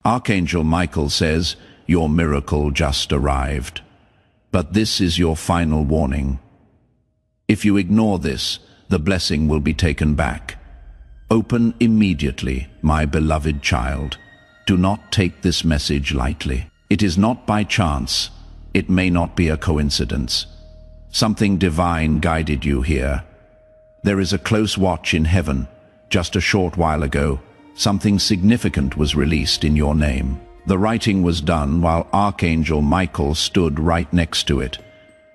Archangel Michael says, your miracle just arrived. But this is your final warning. If you ignore this, the blessing will be taken back. Open immediately, my beloved child. Do not take this message lightly. It is not by chance. It may not be a coincidence. Something divine guided you here. There is a close watch in heaven. Just a short while ago, something significant was released in your name. The writing was done while Archangel Michael stood right next to it.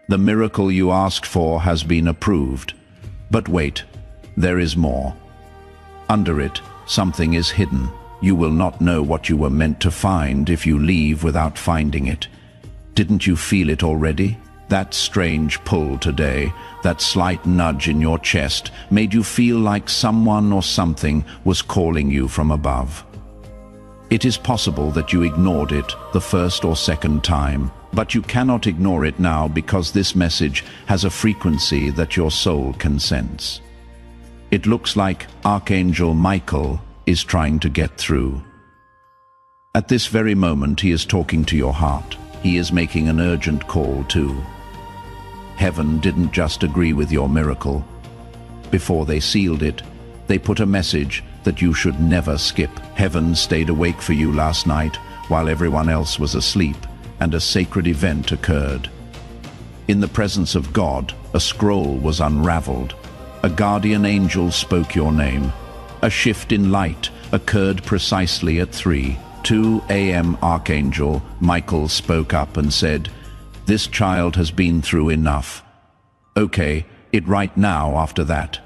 The miracle you asked for has been approved. But wait, there is more. Under it, something is hidden. You will not know what you were meant to find if you leave without finding it. Didn't you feel it already? That strange pull today, that slight nudge in your chest, made you feel like someone or something was calling you from above. It is possible that you ignored it the first or second time, but you cannot ignore it now because this message has a frequency that your soul can sense. It looks like Archangel Michael is trying to get through. At this very moment, he is talking to your heart. He is making an urgent call too. Heaven didn't just agree with your miracle. Before they sealed it, they put a message that you should never skip. Heaven stayed awake for you last night while everyone else was asleep, and a sacred event occurred. In the presence of God, a scroll was unraveled. A guardian angel spoke your name. A shift in light occurred precisely at 3:02 a.m. Archangel Michael spoke up and said, "This child has been through enough." Okay, it right now after that.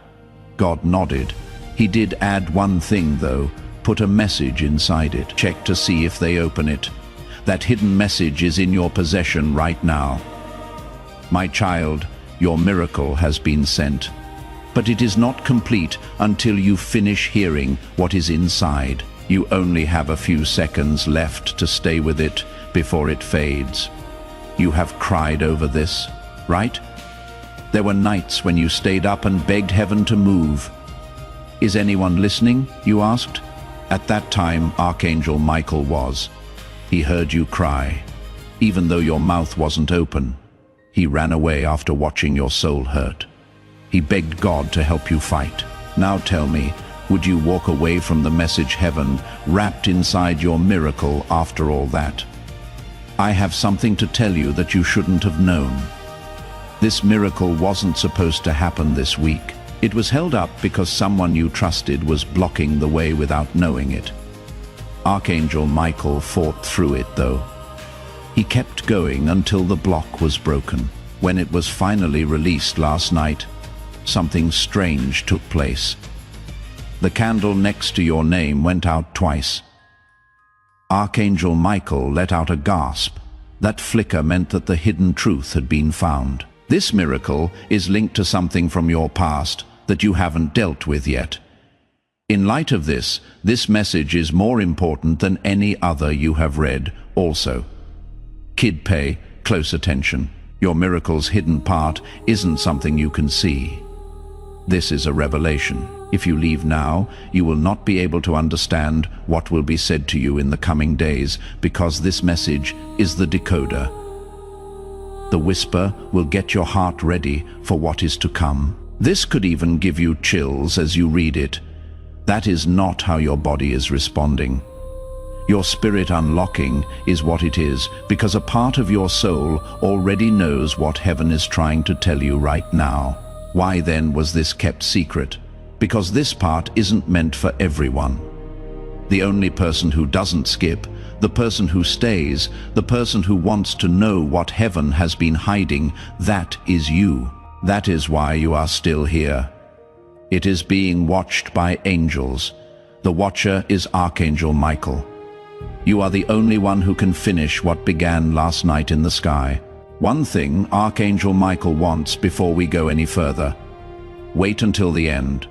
God nodded. He did add one thing though, put a message inside it. Check to see if they open it. That hidden message is in your possession right now. My child, your miracle has been sent. But it is not complete until you finish hearing what is inside. You only have a few seconds left to stay with it before it fades. You have cried over this, right? There were nights when you stayed up and begged heaven to move. Is anyone listening? You asked. At that time, Archangel Michael was. He heard you cry, even though your mouth wasn't open. He ran away after watching your soul hurt. He begged God to help you fight. Now tell me, would you walk away from the message heaven wrapped inside your miracle after all that? I have something to tell you that you shouldn't have known. This miracle wasn't supposed to happen this week. It was held up because someone you trusted was blocking the way without knowing it. Archangel Michael fought through it though. He kept going until the block was broken. When it was finally released last night, something strange took place. The candle next to your name went out twice. Archangel Michael let out a gasp. That flicker meant that the hidden truth had been found. This miracle is linked to something from your past that you haven't dealt with yet. In light of this message is more important than any other you have read also. Kid, pay close attention. Your miracle's hidden part isn't something you can see. This is a revelation. If you leave now, you will not be able to understand what will be said to you in the coming days, because this message is the decoder. The whisper will get your heart ready for what is to come. This could even give you chills as you read it. That is not how your body is responding. Your spirit unlocking is what it is, because a part of your soul already knows what heaven is trying to tell you right now. Why then was this kept secret? Because this part isn't meant for everyone. The only person who doesn't skip, the person who stays, the person who wants to know what heaven has been hiding, that is you. That is why you are still here. It is being watched by angels. The watcher is Archangel Michael. You are the only one who can finish what began last night in the sky. One thing Archangel Michael wants before we go any further. Wait until the end.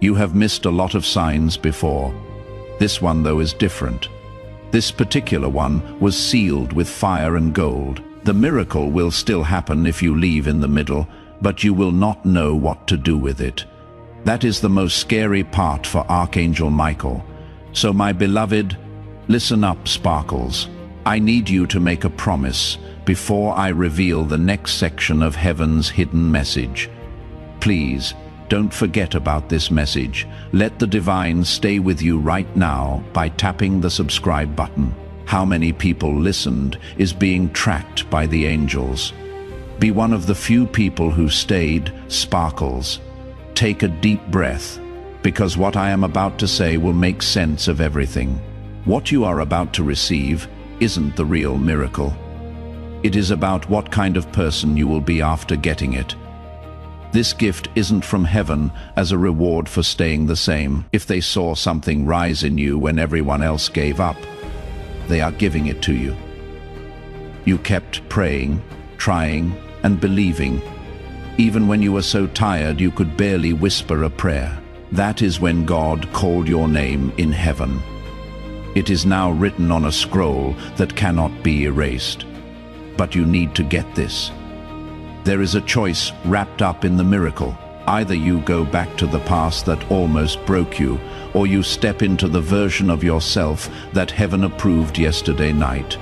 You have missed a lot of signs before. This one, though, is different. This particular one was sealed with fire and gold. The miracle will still happen if you leave in the middle, but you will not know what to do with it. That is the most scary part for Archangel Michael. So, my beloved, Listen up, Sparkles. I need you to make a promise before I reveal the next section of heaven's hidden message. Please, don't forget about this message. Let the divine stay with you right now by tapping the subscribe button. How many people listened is being tracked by the angels. Be one of the few people who stayed, Sparkles. Take a deep breath, because what I am about to say will make sense of everything. What you are about to receive isn't the real miracle. It is about what kind of person you will be after getting it. This gift isn't from heaven as a reward for staying the same. If they saw something rise in you when everyone else gave up, they are giving it to you. You kept praying, trying, and believing, even when you were so tired you could barely whisper a prayer. That is when God called your name in heaven. It is now written on a scroll that cannot be erased. But you need to get this. There is a choice wrapped up in the miracle. Either you go back to the past that almost broke you, or you step into the version of yourself that heaven approved yesterday night.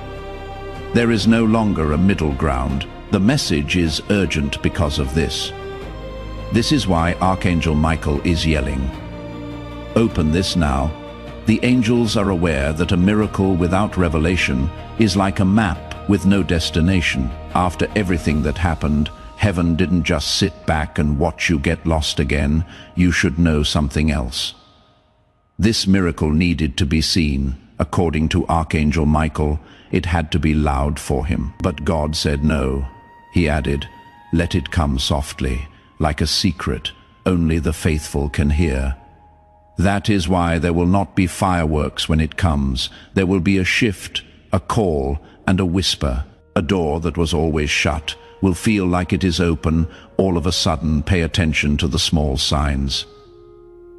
There is no longer a middle ground. The message is urgent because of this. This is why Archangel Michael is yelling. Open this now. The angels are aware that a miracle without revelation is like a map with no destination. After everything that happened, heaven didn't just sit back and watch you get lost again. You should know something else. This miracle needed to be seen. According to Archangel Michael, it had to be loud for him. But God said no. He added, let it come softly, like a secret only the faithful can hear. That is why there will not be fireworks when it comes. There will be a shift, a call, and a whisper. A door that was always shut will feel like it is open. All of a sudden, pay attention to the small signs.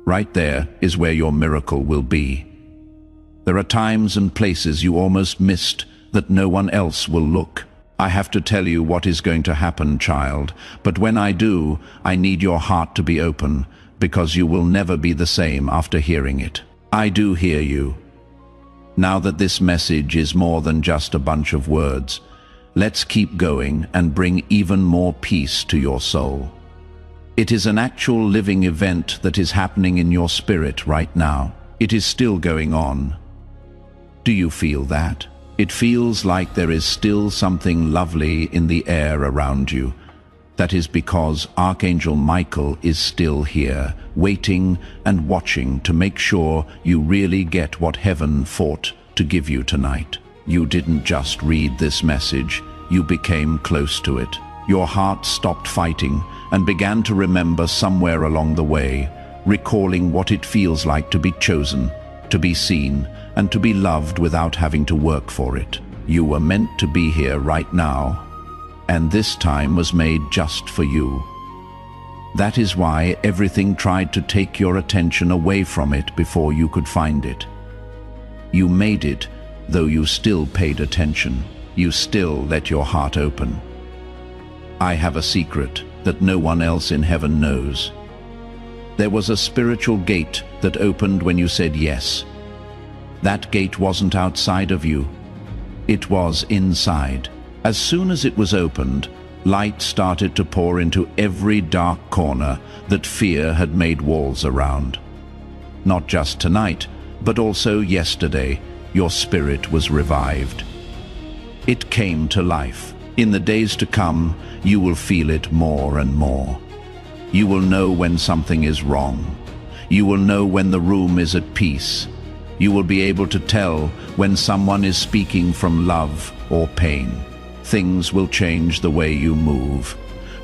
Right there is where your miracle will be. There are times and places you almost missed that no one else will look. I have to tell you what is going to happen, child, but when I do, I need your heart to be open, because you will never be the same after hearing it. I do hear you. Now that this message is more than just a bunch of words, let's keep going and bring even more peace to your soul. It is an actual living event that is happening in your spirit right now. It is still going on. Do you feel that? It feels like there is still something lovely in the air around you. That is because Archangel Michael is still here, waiting and watching to make sure you really get what heaven fought to give you tonight. You didn't just read this message, you became close to it. Your heart stopped fighting and began to remember somewhere along the way, recalling what it feels like to be chosen, to be seen, and to be loved without having to work for it. You were meant to be here right now, and this time was made just for you. That is why everything tried to take your attention away from it before you could find it. You made it, though you still paid attention. You still let your heart open. I have a secret that no one else in heaven knows. There was a spiritual gate that opened when you said yes. That gate wasn't outside of you. It was inside. As soon as it was opened, light started to pour into every dark corner that fear had made walls around. Not just tonight, but also yesterday, your spirit was revived. It came to life. In the days to come, you will feel it more and more. You will know when something is wrong. You will know when the room is at peace. You will be able to tell when someone is speaking from love or pain. Things will change the way you move.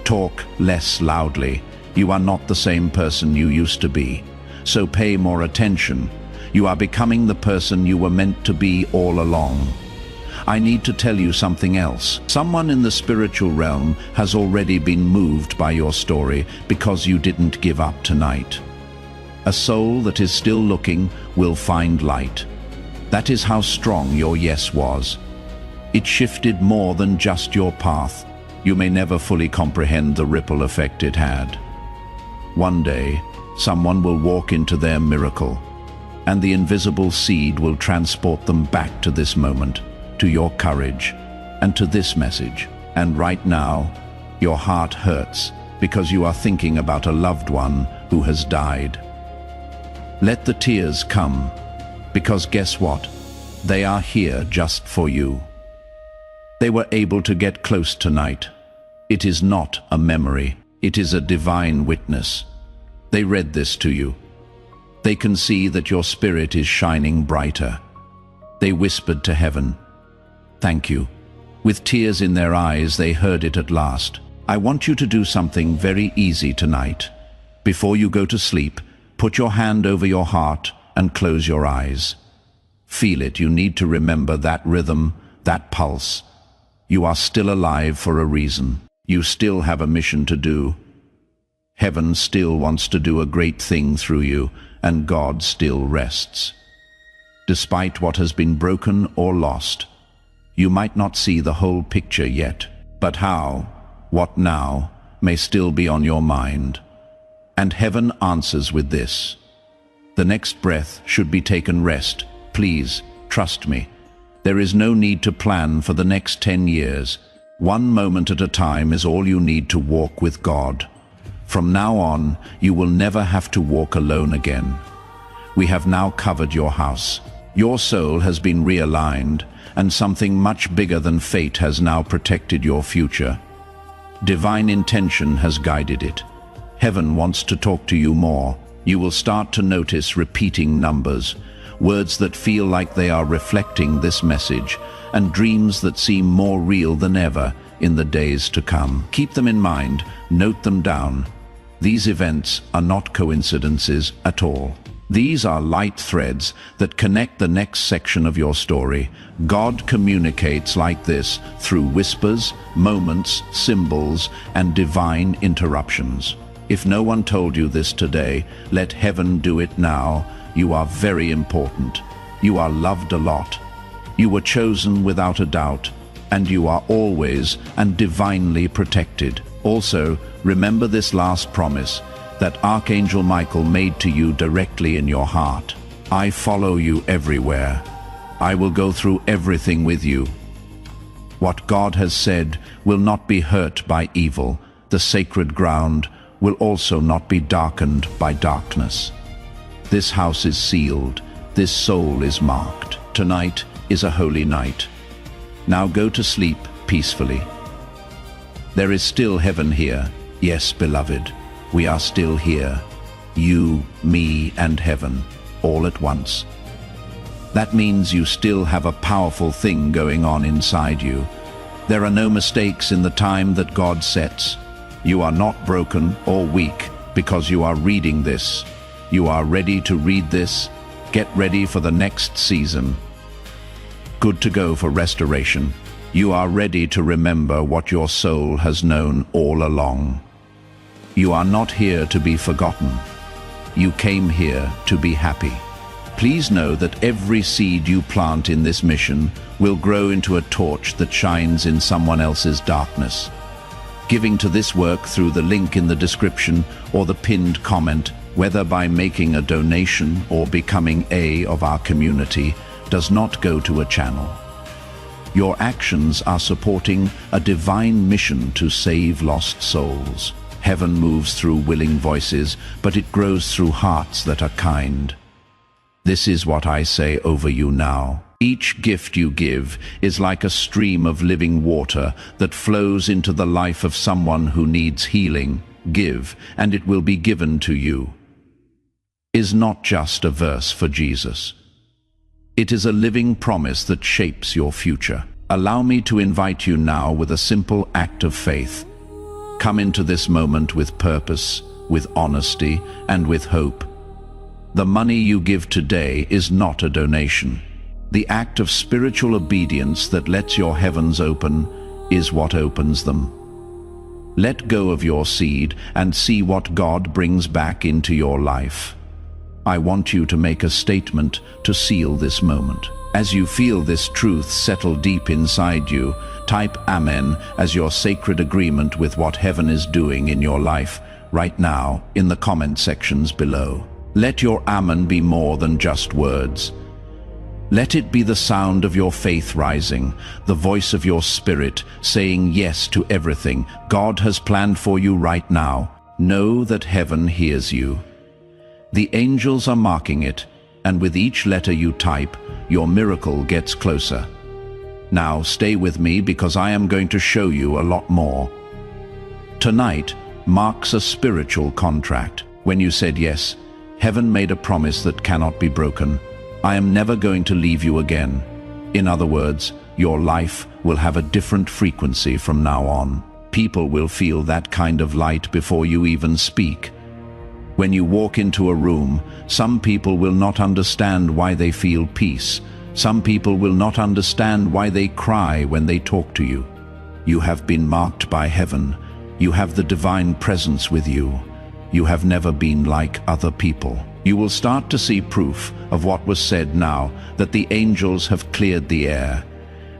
Talk less loudly. You are not the same person you used to be. So pay more attention. You are becoming the person you were meant to be all along. I need to tell you something else. Someone in the spiritual realm has already been moved by your story because you didn't give up tonight. A soul that is still looking will find light. That is how strong your yes was. It shifted more than just your path. You may never fully comprehend the ripple effect it had. One day, someone will walk into their miracle. and the invisible seed will transport them back to this moment, to your courage, and to this message. And right now, your heart hurts because you are thinking about a loved one who has died. Let the tears come, because guess what? They are here just for you. They were able to get close tonight. It is not a memory, it is a divine witness. They read this to you. They can see that your spirit is shining brighter. They whispered to heaven, "Thank you." With tears in their eyes, they heard it at last. I want you to do something very easy tonight. Before you go to sleep, put your hand over your heart and close your eyes. Feel it. You need to remember that rhythm, that pulse. You are still alive for a reason. You still have a mission to do. Heaven still wants to do a great thing through you, and God still rests. Despite what has been broken or lost, you might not see the whole picture yet, but how, what now, may still be on your mind. And heaven answers with this. The next breath should be taken rest. Please, trust me. There is no need to plan for the next 10 years. One moment at a time is all you need to walk with God. From now on, you will never have to walk alone again. We have now covered your house. Your soul has been realigned, and something much bigger than fate has now protected your future. Divine intention has guided it. Heaven wants to talk to you more. You will start to notice repeating numbers, words that feel like they are reflecting this message, and dreams that seem more real than ever in the days to come. Keep them in mind, note them down. These events are not coincidences at all. These are light threads that connect the next section of your story. God communicates like this through whispers, moments, symbols, and divine interruptions. If no one told you this today, let heaven do it now. You are very important. You are loved a lot. You were chosen without a doubt, and you are always and divinely protected. Also, remember this last promise that Archangel Michael made to you directly in your heart. I follow you everywhere. I will go through everything with you. What God has said will not be hurt by evil. The sacred ground will also not be darkened by darkness. This house is sealed. This soul is marked. Tonight is a holy night. Now go to sleep peacefully. There is still heaven here. Yes, beloved, we are still here. You, me, and heaven, all at once. That means you still have a powerful thing going on inside you. There are no mistakes in the time that God sets. You are not broken or weak because you are reading this. You are ready to read this. Get ready for the next season. Good to go for restoration. You are ready to remember what your soul has known all along. You are not here to be forgotten. You came here to be happy. Please know that every seed you plant in this mission will grow into a torch that shines in someone else's darkness. Giving to this work through the link in the description or the pinned comment, whether by making a donation or becoming of our community, does not go to a channel. Your actions are supporting a divine mission to save lost souls. Heaven moves through willing voices, but it grows through hearts that are kind. This is what I say over you now. Each gift you give is like a stream of living water that flows into the life of someone who needs healing. Give, and it will be given to you. Is not just a verse for Jesus. It is a living promise that shapes your future. Allow me to invite you now with a simple act of faith. Come into this moment with purpose, with honesty, and with hope. The money you give today is not a donation. The act of spiritual obedience that lets your heavens open is what opens them. Let go of your seed and see what God brings back into your life. I want you to make a statement to seal this moment. As you feel this truth settle deep inside you, type Amen as your sacred agreement with what heaven is doing in your life right now in the comment sections below. Let your amen be more than just words. Let it be the sound of your faith rising, the voice of your spirit saying yes to everything God has planned for you right now. Know that heaven hears you. The angels are marking it, and with each letter you type, your miracle gets closer. Now stay with me because I am going to show you a lot more. Tonight marks a spiritual contract. When you said yes, heaven made a promise that cannot be broken. I am never going to leave you again. In other words, your life will have a different frequency from now on. People will feel that kind of light before you even speak. When you walk into a room, some people will not understand why they feel peace. Some people will not understand why they cry when they talk to you. You have been marked by heaven. You have the divine presence with you. You have never been like other people. You will start to see proof of what was said now, that the angels have cleared the air,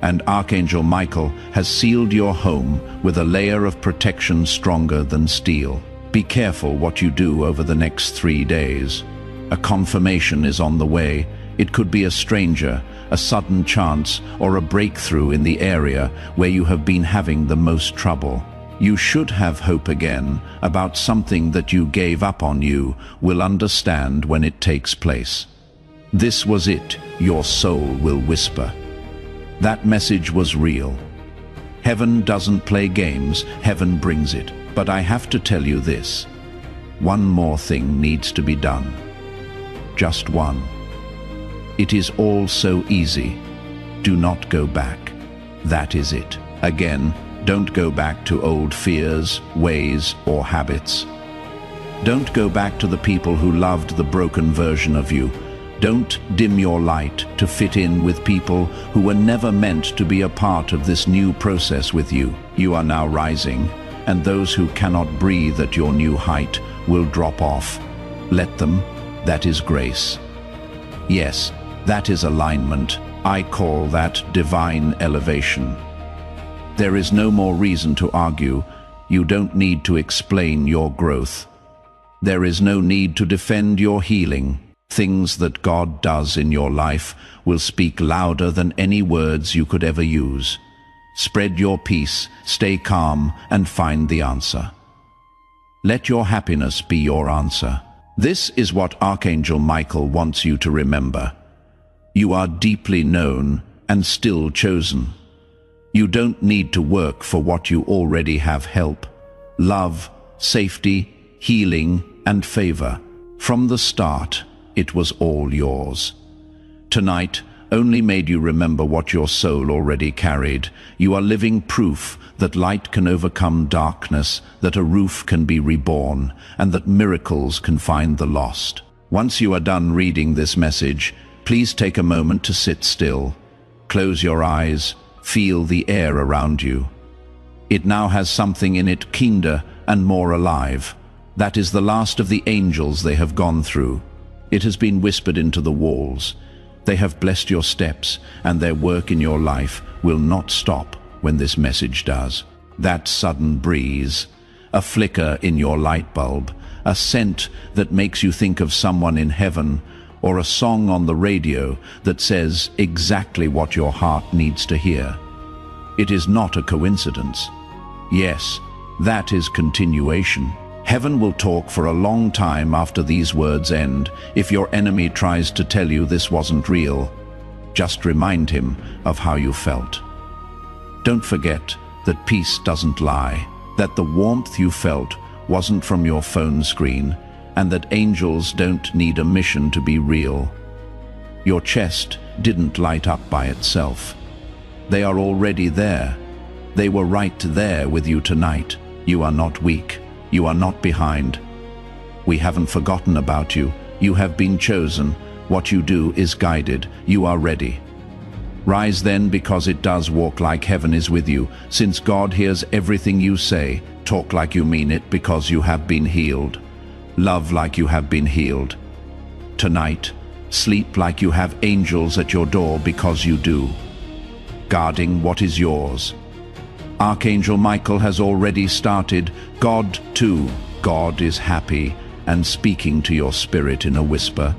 and Archangel Michael has sealed your home with a layer of protection stronger than steel. Be careful what you do over the next 3 days. A confirmation is on the way. It could be a stranger, a sudden chance, or a breakthrough in the area where you have been having the most trouble. You should have hope again about something that you gave up on. You will understand when it takes place. This was it, your soul will whisper. That message was real. Heaven doesn't play games, heaven brings it. But I have to tell you this. One more thing needs to be done. Just one. It is all so easy. Do not go back. That is it. Again, don't go back to old fears, ways, or habits. Don't go back to the people who loved the broken version of you. Don't dim your light to fit in with people who were never meant to be a part of this new process with you. You are now rising, and those who cannot breathe at your new height will drop off. Let them. That is grace. Yes, that is alignment. I call that divine elevation. There is no more reason to argue. You don't need to explain your growth. There is no need to defend your healing. Things that God does in your life will speak louder than any words you could ever use. Spread your peace, stay calm, and find the answer. Let your happiness be your answer. This is what Archangel Michael wants you to remember. You are deeply known and still chosen. You don't need to work for what you already have: help, love, safety, healing, and favor. From the start, it was all yours. Tonight only made you remember what your soul already carried. You are living proof that light can overcome darkness, that a roof can be reborn, and that miracles can find the lost. Once you are done reading this message, please take a moment to sit still. Close your eyes, feel the air around you. It now has something in it kinder and more alive. That is the last of the angels they have gone through. It has been whispered into the walls. They have blessed your steps, and their work in your life will not stop when this message does. That sudden breeze, a flicker in your light bulb, a scent that makes you think of someone in heaven, or a song on the radio that says exactly what your heart needs to hear. It is not a coincidence. Yes, that is continuation. Heaven will talk for a long time after these words end. If your enemy tries to tell you this wasn't real, just remind him of how you felt. Don't forget that peace doesn't lie, that the warmth you felt wasn't from your phone screen, and that angels don't need a mission to be real. Your chest didn't light up by itself. They are already there. They were right there with you tonight. You are not weak. You are not behind. We haven't forgotten about you. You have been chosen. What you do is guided. You are ready. Rise then, because it does walk like heaven is with you. Since God hears everything you say, talk like you mean it, because you have been healed. Love like you have been healed. Tonight, sleep like you have angels at your door, because you do. Guarding what is yours. Archangel Michael has already started. God too. God is happy, and speaking to your spirit in a whisper.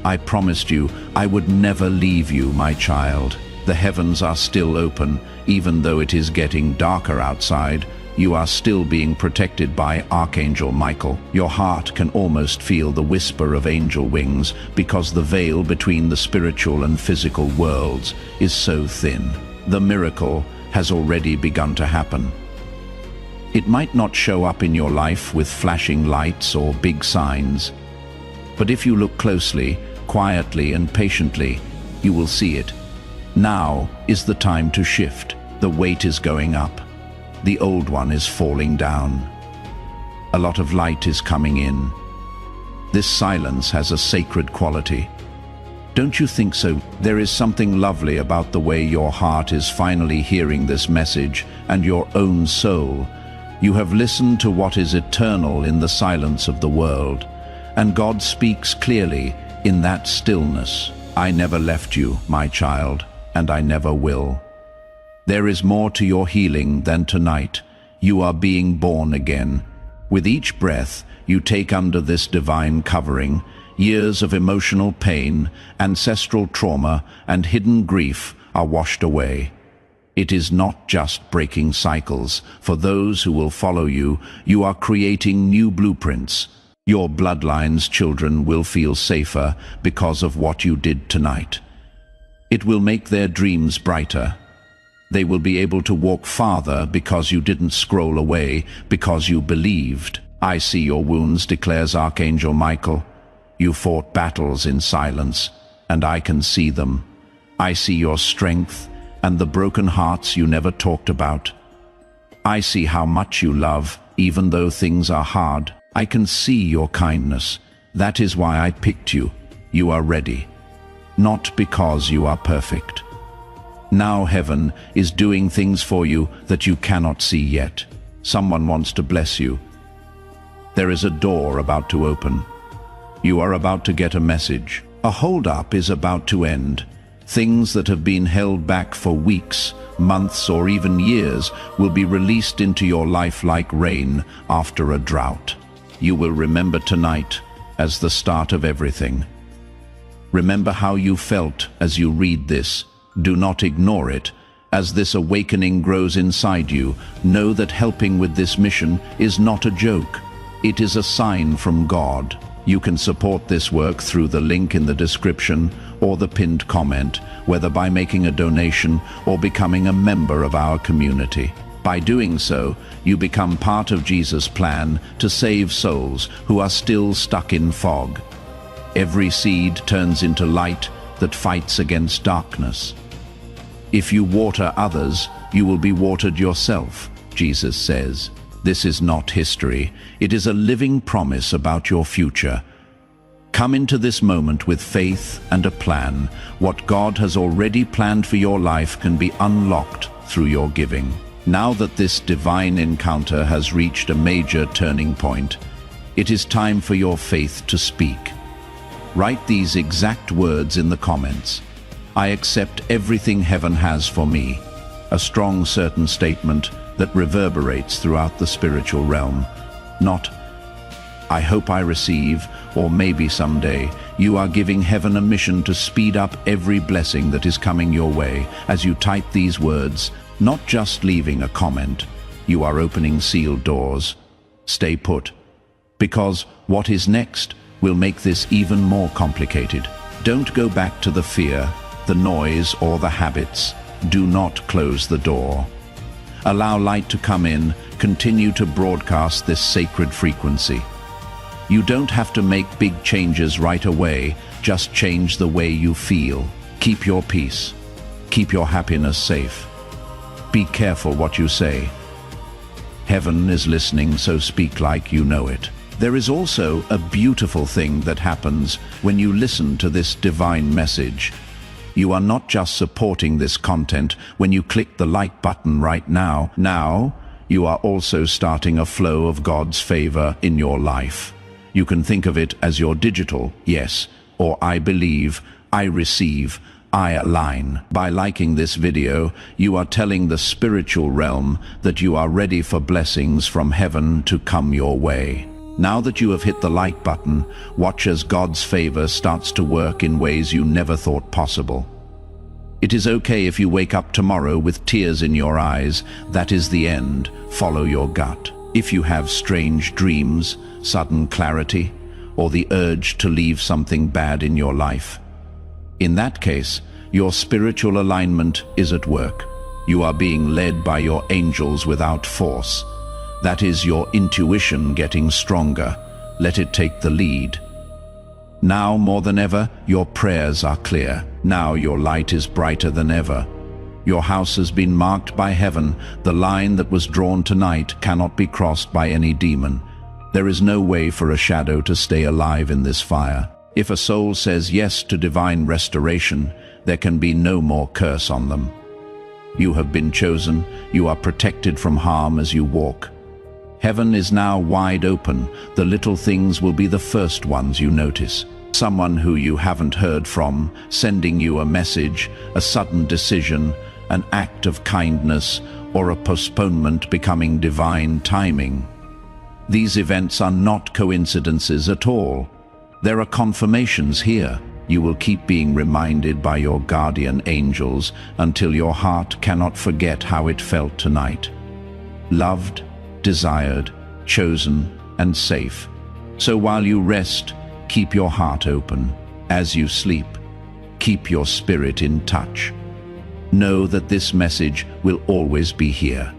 I promised you I would never leave you, my child. The heavens are still open, even though it is getting darker outside. You are still being protected by Archangel Michael. Your heart can almost feel the whisper of angel wings because the veil between the spiritual and physical worlds is so thin. The miracle has already begun to happen. It might not show up in your life with flashing lights or big signs, but if you look closely, quietly and patiently, you will see it. Now is the time to shift. The weight is going up. The old one is falling down. A lot of light is coming in. This silence has a sacred quality. Don't you think so? There is something lovely about the way your heart is finally hearing this message, and your own soul. You have listened to what is eternal in the silence of the world, and God speaks clearly in that stillness. I never left you, my child, and I never will. There is more to your healing than tonight. You are being born again. With each breath you take under this divine covering, years of emotional pain, ancestral trauma, and hidden grief are washed away. It is not just breaking cycles. For those who will follow you, you are creating new blueprints. Your bloodline's children will feel safer because of what you did tonight. It will make their dreams brighter. They will be able to walk farther because you didn't scroll away, because you believed. I see your wounds, declares Archangel Michael. You fought battles in silence, and I can see them. I see your strength and the broken hearts you never talked about. I see how much you love, even though things are hard. I can see your kindness. That is why I picked you. You are ready. Not because you are perfect. Now heaven is doing things for you that you cannot see yet. Someone wants to bless you. There is a door about to open. You are about to get a message. A hold-up is about to end. Things that have been held back for weeks, months, or even years will be released into your life like rain after a drought. You will remember tonight as the start of everything. Remember how you felt as you read this. Do not ignore it. As this awakening grows inside you, know that helping with this mission is not a joke. It is a sign from God. You can support this work through the link in the description or the pinned comment, whether by making a donation or becoming a member of our community. By doing so, you become part of Jesus' plan to save souls who are still stuck in fog. Every seed turns into light that fights against darkness. If you water others, you will be watered yourself, Jesus says. This is not history. It is a living promise about your future. Come into this moment with faith and a plan. What God has already planned for your life can be unlocked through your giving. Now that this divine encounter has reached a major turning point, it is time for your faith to speak. Write these exact words in the comments. I accept everything heaven has for me. A strong, certain statement that reverberates throughout the spiritual realm. Not, I hope I receive, or maybe someday. You are giving heaven a mission to speed up every blessing that is coming your way. As you type these words, not just leaving a comment, you are opening sealed doors. Stay put, because what is next will make this even more complicated. Don't go back to the fear, the noise, or the habits. Do not close the door. Allow light to come in. Continue to broadcast this sacred frequency. You don't have to make big changes right away. Just change the way you feel. Keep your peace. Keep your happiness safe. Be careful what you say. Heaven is listening, so speak like you know it. There is also a beautiful thing that happens when you listen to this divine message. You are not just supporting this content when you click the like button right now. Now, you are also starting a flow of God's favor in your life. You can think of it as your digital yes, or I believe, I receive, I align. By liking this video, you are telling the spiritual realm that you are ready for blessings from heaven to come your way. Now that you have hit the like button, watch as God's favor starts to work in ways you never thought possible. It is okay if you wake up tomorrow with tears in your eyes. That is the end. Follow your gut. If you have strange dreams, sudden clarity, or the urge to leave something bad in your life, in that case, your spiritual alignment is at work. You are being led by your angels without force. That is your intuition getting stronger. Let it take the lead. Now more than ever, your prayers are clear. Now your light is brighter than ever. Your house has been marked by heaven. The line that was drawn tonight cannot be crossed by any demon. There is no way for a shadow to stay alive in this fire. If a soul says yes to divine restoration, there can be no more curse on them. You have been chosen. You are protected from harm as you walk. Heaven is now wide open. The little things will be the first ones you notice. Someone who you haven't heard from, sending you a message, a sudden decision, an act of kindness, or a postponement becoming divine timing. These events are not coincidences at all. There are confirmations here. You will keep being reminded by your guardian angels until your heart cannot forget how it felt tonight. Loved, desired, chosen, and safe. So while you rest, keep your heart open. As you sleep, keep your spirit in touch. Know that this message will always be here.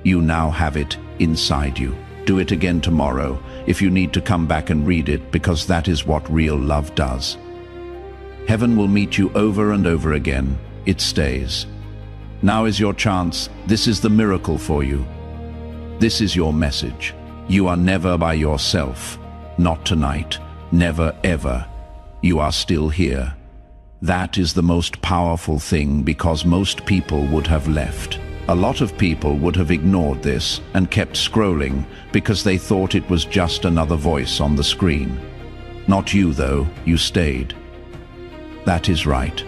You now have it inside you. Do it again tomorrow if you need to come back and read it, because that is what real love does. Heaven will meet you over and over again. It stays. Now is your chance. This is the miracle for you. This is your message. You are never by yourself. Not tonight. Never ever. You are still here. That is the most powerful thing, because most people would have left. A lot of people would have ignored this and kept scrolling because they thought it was just another voice on the screen. Not you though, you stayed. That is right.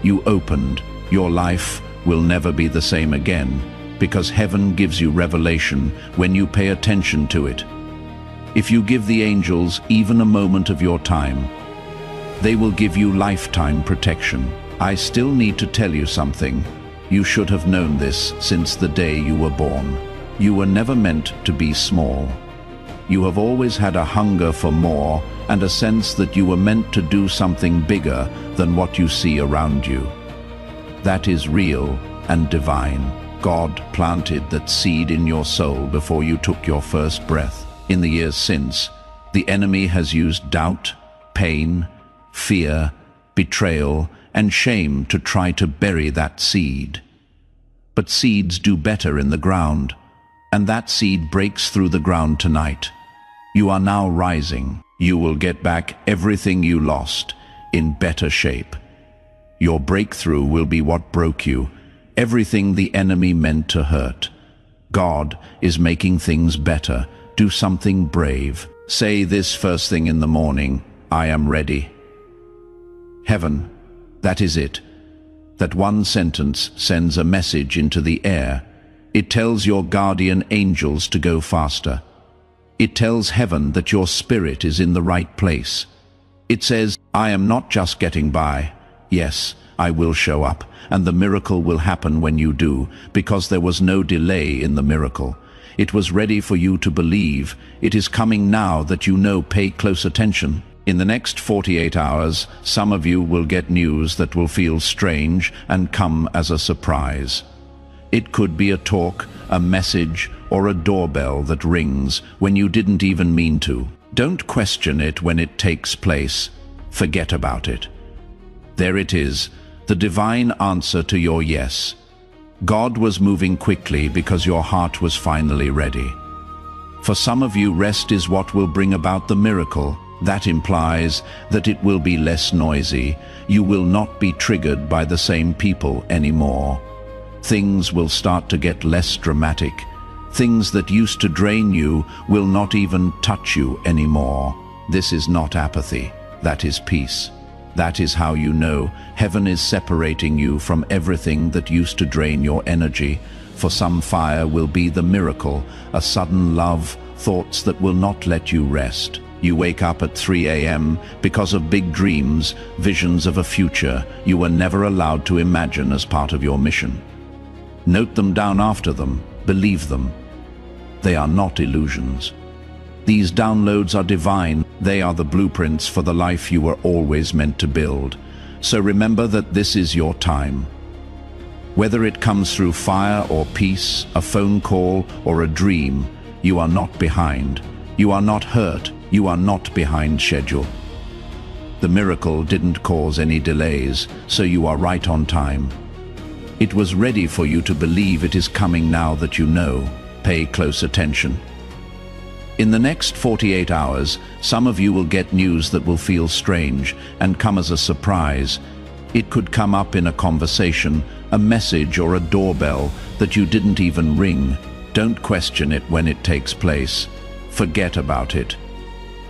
You opened. Your life will never be the same again, because heaven gives you revelation when you pay attention to it. If you give the angels even a moment of your time, they will give you lifetime protection. I still need to tell you something. You should have known this since the day you were born. You were never meant to be small. You have always had a hunger for more and a sense that you were meant to do something bigger than what you see around you. That is real and divine. God planted that seed in your soul before you took your first breath. In the years since, the enemy has used doubt, pain, fear, betrayal, and shame to try to bury that seed. But seeds do better in the ground, and that seed breaks through the ground tonight. You are now rising. You will get back everything you lost in better shape. Your breakthrough will be what broke you, everything the enemy meant to hurt. God is making things better. Do something brave. Say this first thing in the morning: I am ready. Heaven, that is it. That one sentence sends a message into the air. It tells your guardian angels to go faster. It tells heaven that your spirit is in the right place. It says, I am not just getting by. Yes, I will show up, and the miracle will happen when you do, because there was no delay in the miracle. It was ready for you to believe. It is coming now that you know. Pay close attention. In the next 48 hours, some of you will get news that will feel strange and come as a surprise. It could be a talk, a message, or a doorbell that rings when you didn't even mean to. Don't question it when it takes place. Forget about it. There it is, the divine answer to your yes. God was moving quickly because your heart was finally ready. For some of you, rest is what will bring about the miracle. That implies that it will be less noisy. You will not be triggered by the same people anymore. Things will start to get less dramatic. Things that used to drain you will not even touch you anymore. This is not apathy. That is peace. That is how you know heaven is separating you from everything that used to drain your energy. For some, fire will be the miracle, a sudden love thoughts that will not let you rest. You wake up at 3 a.m. because of big dreams, visions of a future you were never allowed to imagine as part of your mission. Note them down after them, believe them. They are not illusions. These downloads are divine. They are the blueprints for the life you were always meant to build. So remember that this is your time. Whether it comes through fire or peace, a phone call or a dream, you are not behind. You are not hurt. You are not behind schedule. The miracle didn't cause any delays, so you are right on time. It was ready for you to believe. It is coming now that you know. Pay close attention. In the next 48 hours, some of you will get news that will feel strange and come as a surprise. It could come up in a conversation, a message or a doorbell that you didn't even ring. Don't question it when it takes place. Forget about it.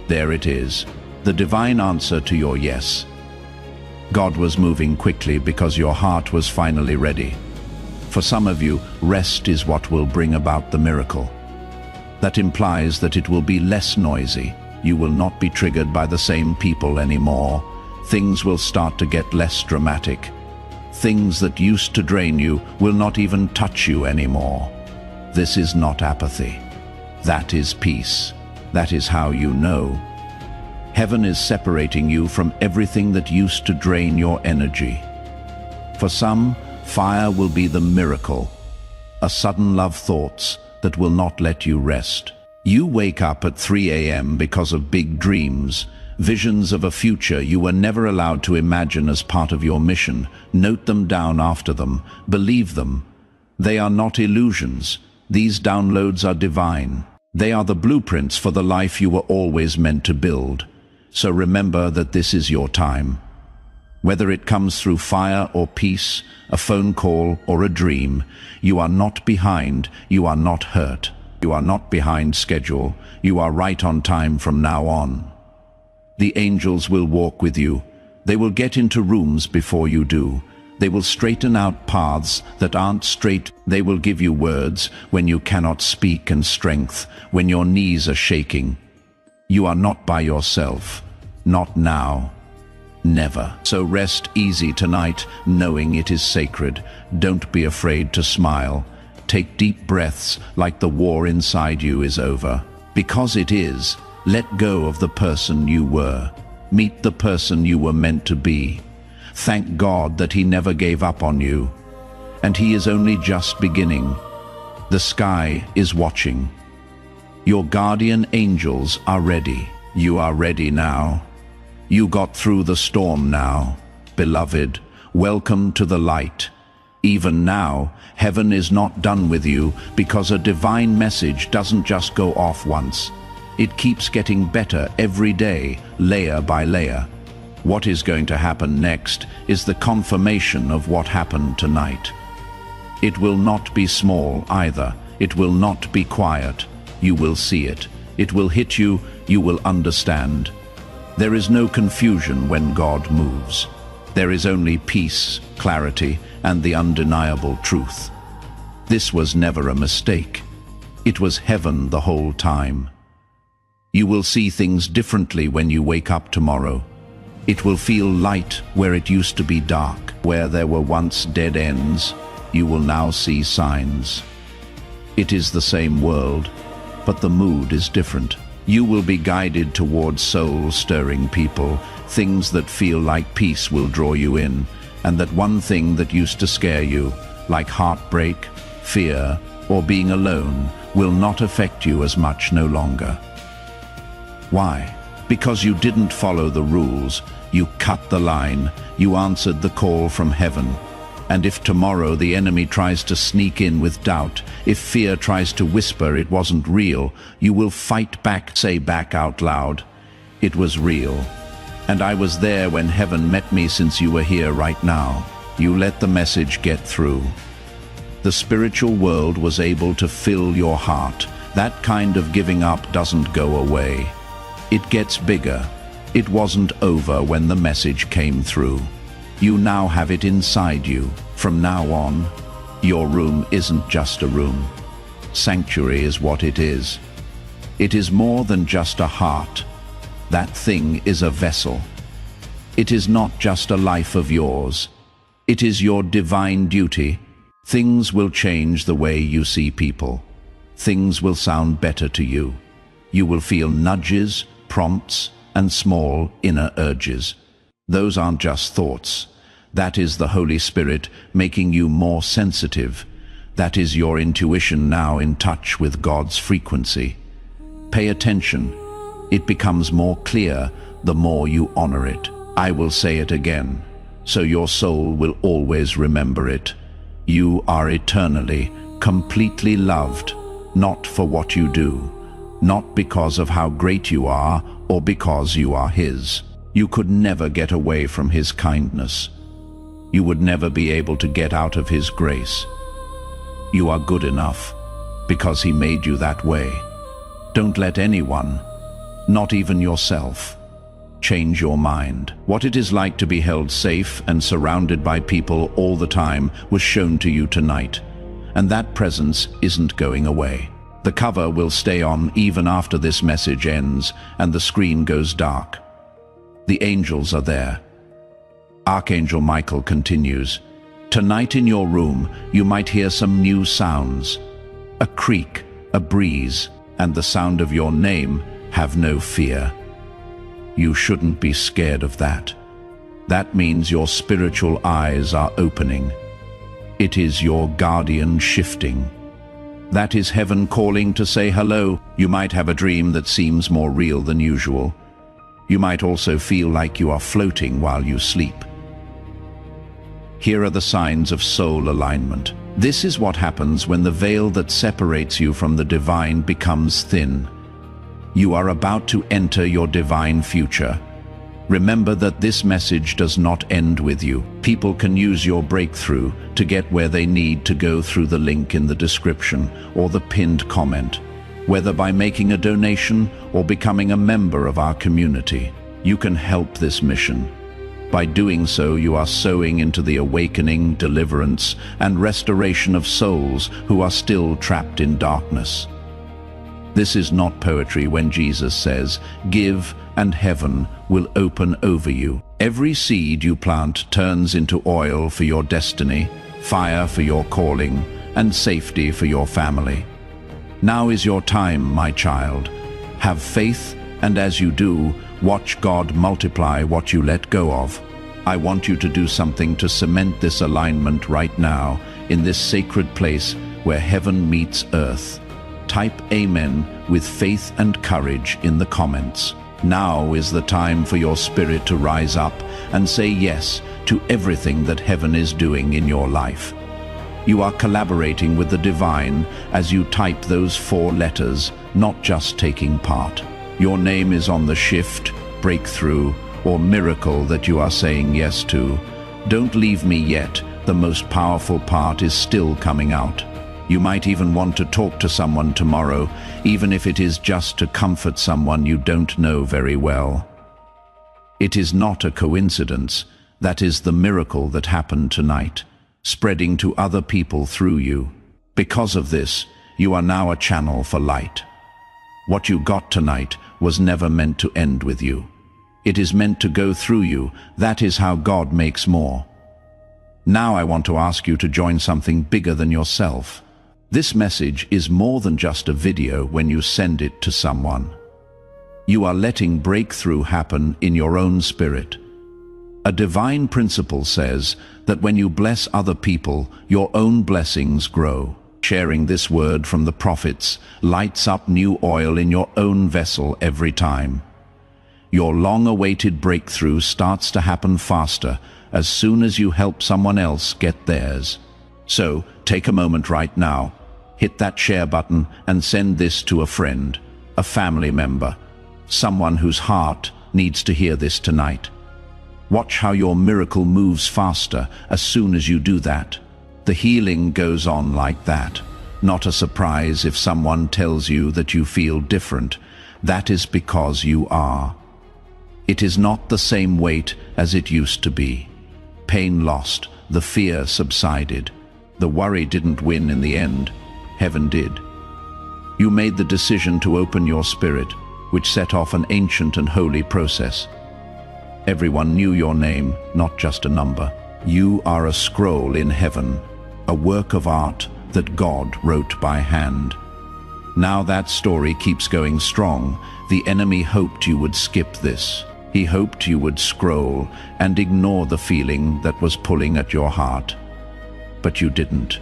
There it is, the divine answer to your yes. God was moving quickly because your heart was finally ready. For some of you, rest is what will bring about the miracle. That implies that it will be less noisy. You will not be triggered by the same people anymore. Things will start to get less dramatic. Things that used to drain you will not even touch you anymore. This is not apathy. That is peace. That is how you know. Heaven is separating you from everything that used to drain your energy. For some, fire will be the miracle. A sudden love thoughts that will not let you rest. You wake up at 3 a.m. because of big dreams, visions of a future you were never allowed to imagine as part of your mission. Note them down after them. Believe them. They are not illusions. These downloads are divine. They are the blueprints for the life you were always meant to build. So remember that this is your time. Whether it comes through fire or peace, a phone call or a dream, you are not behind, you are not hurt. You are not behind schedule, you are right on time from now on. The angels will walk with you. They will get into rooms before you do. They will straighten out paths that aren't straight. They will give you words when you cannot speak and strength when your knees are shaking. You are not by yourself. Not now. Never. So rest easy tonight, knowing it is sacred. Don't be afraid to smile. Take deep breaths like the war inside you is over. Because it is, let go of the person you were. Meet the person you were meant to be. Thank God that He never gave up on you. And He is only just beginning. The sky is watching. Your guardian angels are ready. You are ready now. You got through the storm now. Beloved, welcome to the light. Even now, heaven is not done with you because a divine message doesn't just go off once. It keeps getting better every day, layer by layer. What is going to happen next is the confirmation of what happened tonight. It will not be small either. It will not be quiet. You will see it. It will hit you. You will understand. There is no confusion when God moves. There is only peace, clarity, and the undeniable truth. This was never a mistake. It was heaven the whole time. You will see things differently when you wake up tomorrow. It will feel light where it used to be dark. Where there were once dead ends, you will now see signs. It is the same world, but the mood is different. You will be guided towards soul-stirring people. Things that feel like peace will draw you in, and that one thing that used to scare you, like heartbreak, fear, or being alone, will not affect you as much no longer. Why? Because you didn't follow the rules. You cut the line. You answered the call from heaven. And if tomorrow the enemy tries to sneak in with doubt, if fear tries to whisper it wasn't real, you will fight back. Say back out loud, it was real. And I was there when heaven met me since you were here right now. You let the message get through. The spiritual world was able to fill your heart. That kind of giving up doesn't go away. It gets bigger. It wasn't over when the message came through. You now have it inside you. From now on, your room isn't just a room. Sanctuary is what it is. It is more than just a heart. That thing is a vessel. It is not just a life of yours. It is your divine duty. Things will change the way you see people. Things will sound better to you. You will feel nudges, prompts, and small inner urges. Those aren't just thoughts. That is the Holy Spirit making you more sensitive. That is your intuition now in touch with God's frequency. Pay attention. It becomes more clear the more you honor it. I will say it again, so your soul will always remember it. You are eternally, completely loved, not for what you do, not because of how great you are or because you are His. You could never get away from His kindness. You would never be able to get out of His grace. You are good enough because He made you that way. Don't let anyone, not even yourself, change your mind. What it is like to be held safe and surrounded by people all the time was shown to you tonight, and that presence isn't going away. The cover will stay on even after this message ends and the screen goes dark. The angels are there. Archangel Michael continues, "Tonight in your room you might hear some new sounds. A creak, a breeze, and the sound of your name. Have no fear." You shouldn't be scared of that. That means your spiritual eyes are opening. It is your guardian shifting. That is heaven calling to say hello. You might have a dream that seems more real than usual. You might also feel like you are floating while you sleep. Here are the signs of soul alignment. This is what happens when the veil that separates you from the divine becomes thin. You are about to enter your divine future. Remember that this message does not end with you. People can use your breakthrough to get where they need to go through the link in the description or the pinned comment, whether by making a donation or becoming a member of our community. You can help this mission. By doing so, you are sowing into the awakening, deliverance, and restoration of souls who are still trapped in darkness. This is not poetry when Jesus says, "Give and heaven will open over you." Every seed you plant turns into oil for your destiny, fire for your calling, and safety for your family. Now is your time, my child. Have faith, and as you do, watch God multiply what you let go of. I want you to do something to cement this alignment right now, in this sacred place where heaven meets earth. Type Amen with faith and courage in the comments. Now is the time for your spirit to rise up and say yes to everything that heaven is doing in your life. You are collaborating with the divine as you type those 4 letters, not just taking part. Your name is on the shift, breakthrough, or miracle that you are saying yes to. Don't leave me yet. The most powerful part is still coming out. You might even want to talk to someone tomorrow, even if it is just to comfort someone you don't know very well. It is not a coincidence. That is the miracle that happened tonight, spreading to other people through you. Because of this, you are now a channel for light. What you got tonight was never meant to end with you. It is meant to go through you. That is how God makes more. Now I want to ask you to join something bigger than yourself. This message is more than just a video when you send it to someone. You are letting breakthrough happen in your own spirit. A divine principle says that when you bless other people, your own blessings grow. Sharing this word from the prophets lights up new oil in your own vessel every time. Your long-awaited breakthrough starts to happen faster as soon as you help someone else get theirs. So, take a moment right now, hit that share button and send this to a friend, a family member, someone whose heart needs to hear this tonight. Watch how your miracle moves faster as soon as you do that. The healing goes on like that. Not a surprise if someone tells you that you feel different. That is because you are. It is not the same weight as it used to be. Pain lost, the fear subsided. The worry didn't win in the end. Heaven did. You made the decision to open your spirit, which set off an ancient and holy process. Everyone knew your name, not just a number. You are a scroll in heaven, a work of art that God wrote by hand. Now that story keeps going strong. The enemy hoped you would skip this. He hoped you would scroll and ignore the feeling that was pulling at your heart. But you didn't.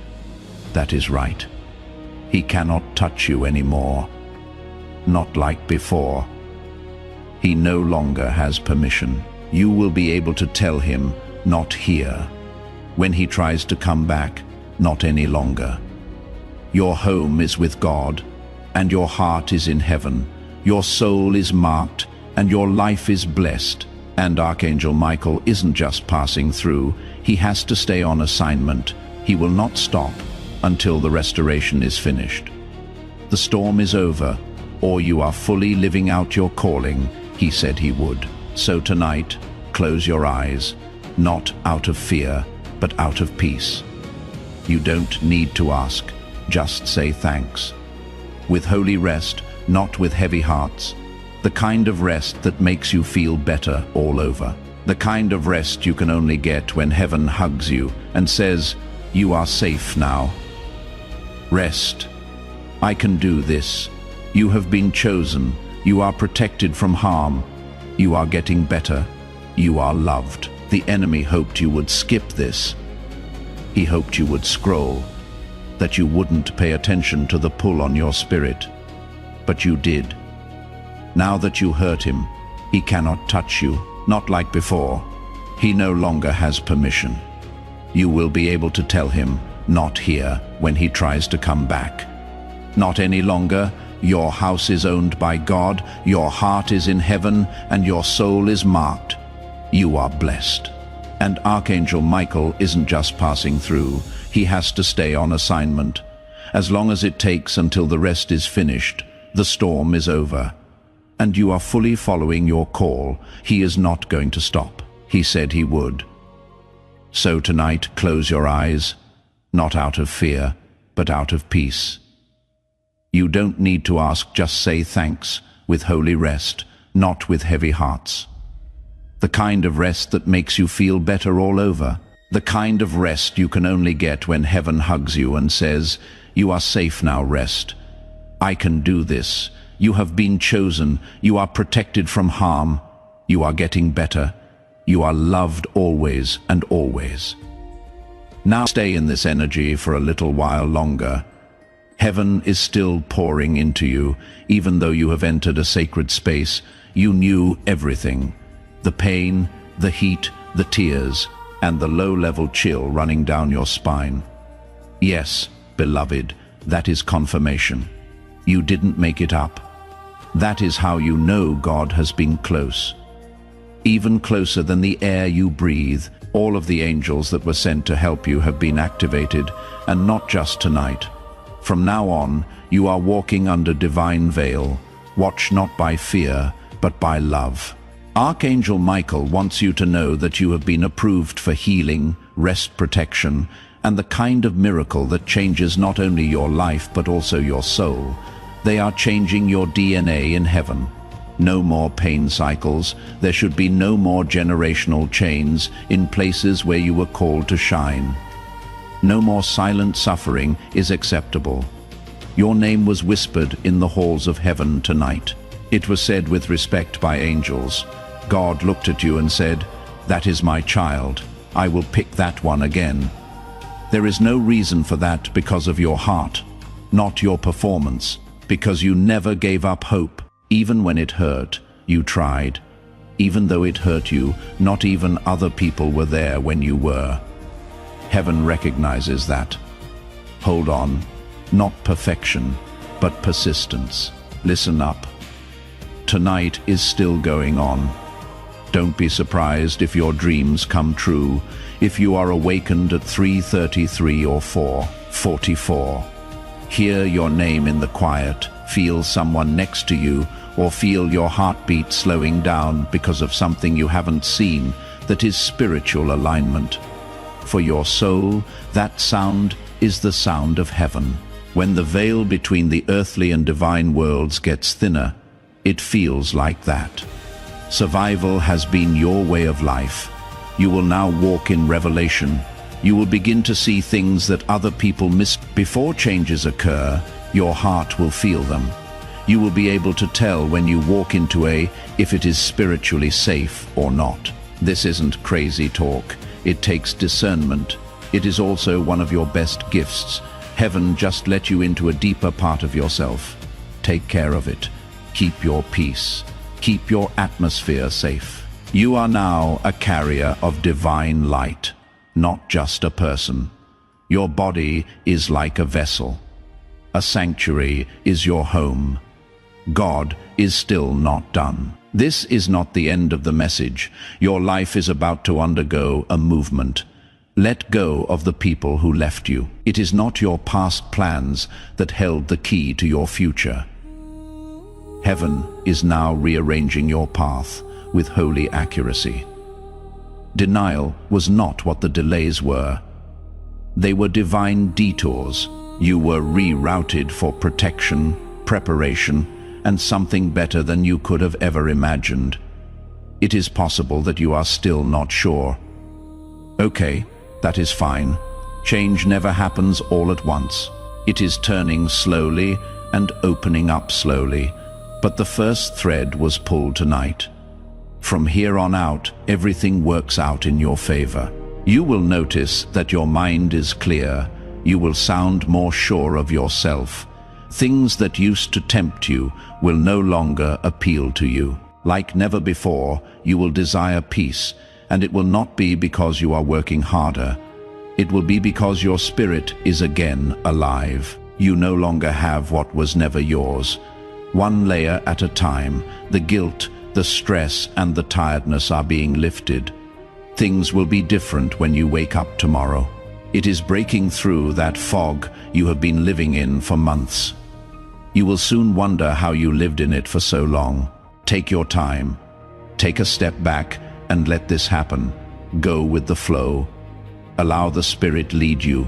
That is right. He cannot touch you anymore. Not like before. He no longer has permission. You will be able to tell him, not here. When he tries to come back, not any longer. Your home is with God, and your heart is in heaven. Your soul is marked, and your life is blessed. And Archangel Michael isn't just passing through. He has to stay on assignment. He will not stop until the restoration is finished. The storm is over, or you are fully living out your calling, he said he would. So tonight, close your eyes, not out of fear, but out of peace. You don't need to ask, just say thanks. With holy rest, not with heavy hearts. The kind of rest that makes you feel better all over. The kind of rest you can only get when heaven hugs you and says, you are safe now. Rest. I can do this. You have been chosen. You are protected from harm. You are getting better. You are loved. The enemy hoped you would skip this. He hoped you would scroll, that you wouldn't pay attention to the pull on your spirit. But you did. Now that you hurt him, he cannot touch you, not like before. He no longer has permission. You will be able to tell him, not here, when he tries to come back. Not any longer. Your house is owned by God, your heart is in heaven, and your soul is marked. You are blessed. And Archangel Michael isn't just passing through. He has to stay on assignment. As long as it takes until the rest is finished, the storm is over. And you are fully following your call. He is not going to stop. He said he would. So tonight, close your eyes, not out of fear, but out of peace. You don't need to ask, just say thanks, with holy rest, not with heavy hearts. The kind of rest that makes you feel better all over. The kind of rest you can only get when heaven hugs you and says, you are safe now, rest. I can do this. You have been chosen. You are protected from harm. You are getting better. You are loved always and always. Now stay in this energy for a little while longer. Heaven is still pouring into you, even though you have entered a sacred space. You knew everything. The pain, the heat, the tears, and the low-level chill running down your spine. Yes, beloved, that is confirmation. You didn't make it up. That is how you know God has been close. Even closer than the air you breathe. All of the angels that were sent to help you have been activated, and not just tonight. From now on, you are walking under divine veil, watched not by fear, but by love. Archangel Michael wants you to know that you have been approved for healing, rest protection, and the kind of miracle that changes not only your life but also your soul. They are changing your DNA in heaven. No more pain cycles. There should be no more generational chains in places where you were called to shine. No more silent suffering is acceptable. Your name was whispered in the halls of heaven tonight. It was said with respect by angels. God looked at you and said, that is my child. I will pick that one again. There is no reason for that because of your heart, not your performance, because you never gave up hope. Even when it hurt, you tried. Even though it hurt you, not even other people were there when you were. Heaven recognizes that. Hold on, not perfection, but persistence. Listen up. Tonight is still going on. Don't be surprised if your dreams come true, if you are awakened at 3:33 or 4:44. Hear your name in the quiet, feel someone next to you, or feel your heartbeat slowing down because of something you haven't seen, that is spiritual alignment. For your soul, that sound is the sound of heaven. When the veil between the earthly and divine worlds gets thinner, it feels like that. Survival has been your way of life. You will now walk in revelation. You will begin to see things that other people miss. Before changes occur, your heart will feel them. You will be able to tell when you walk into if it is spiritually safe or not. This isn't crazy talk. It takes discernment. It is also one of your best gifts. Heaven just let you into a deeper part of yourself. Take care of it. Keep your peace. Keep your atmosphere safe. You are now a carrier of divine light, not just a person. Your body is like a vessel. A sanctuary is your home. God is still not done. This is not the end of the message. Your life is about to undergo a movement. Let go of the people who left you. It is not your past plans that held the key to your future. Heaven is now rearranging your path with holy accuracy. Denial was not what the delays were. They were divine detours. You were rerouted for protection, preparation, and something better than you could have ever imagined. It is possible that you are still not sure. Okay, that is fine. Change never happens all at once. It is turning slowly and opening up slowly, but the first thread was pulled tonight. From here on out, everything works out in your favor. You will notice that your mind is clear. You will sound more sure of yourself. Things that used to tempt you will no longer appeal to you. Like never before, you will desire peace, and it will not be because you are working harder. It will be because your spirit is again alive. You no longer have what was never yours. One layer at a time, the guilt, the stress, and the tiredness are being lifted. Things will be different when you wake up tomorrow. It is breaking through that fog you have been living in for months. You will soon wonder how you lived in it for so long. Take your time. Take a step back and let this happen. Go with the flow. Allow the Spirit lead you.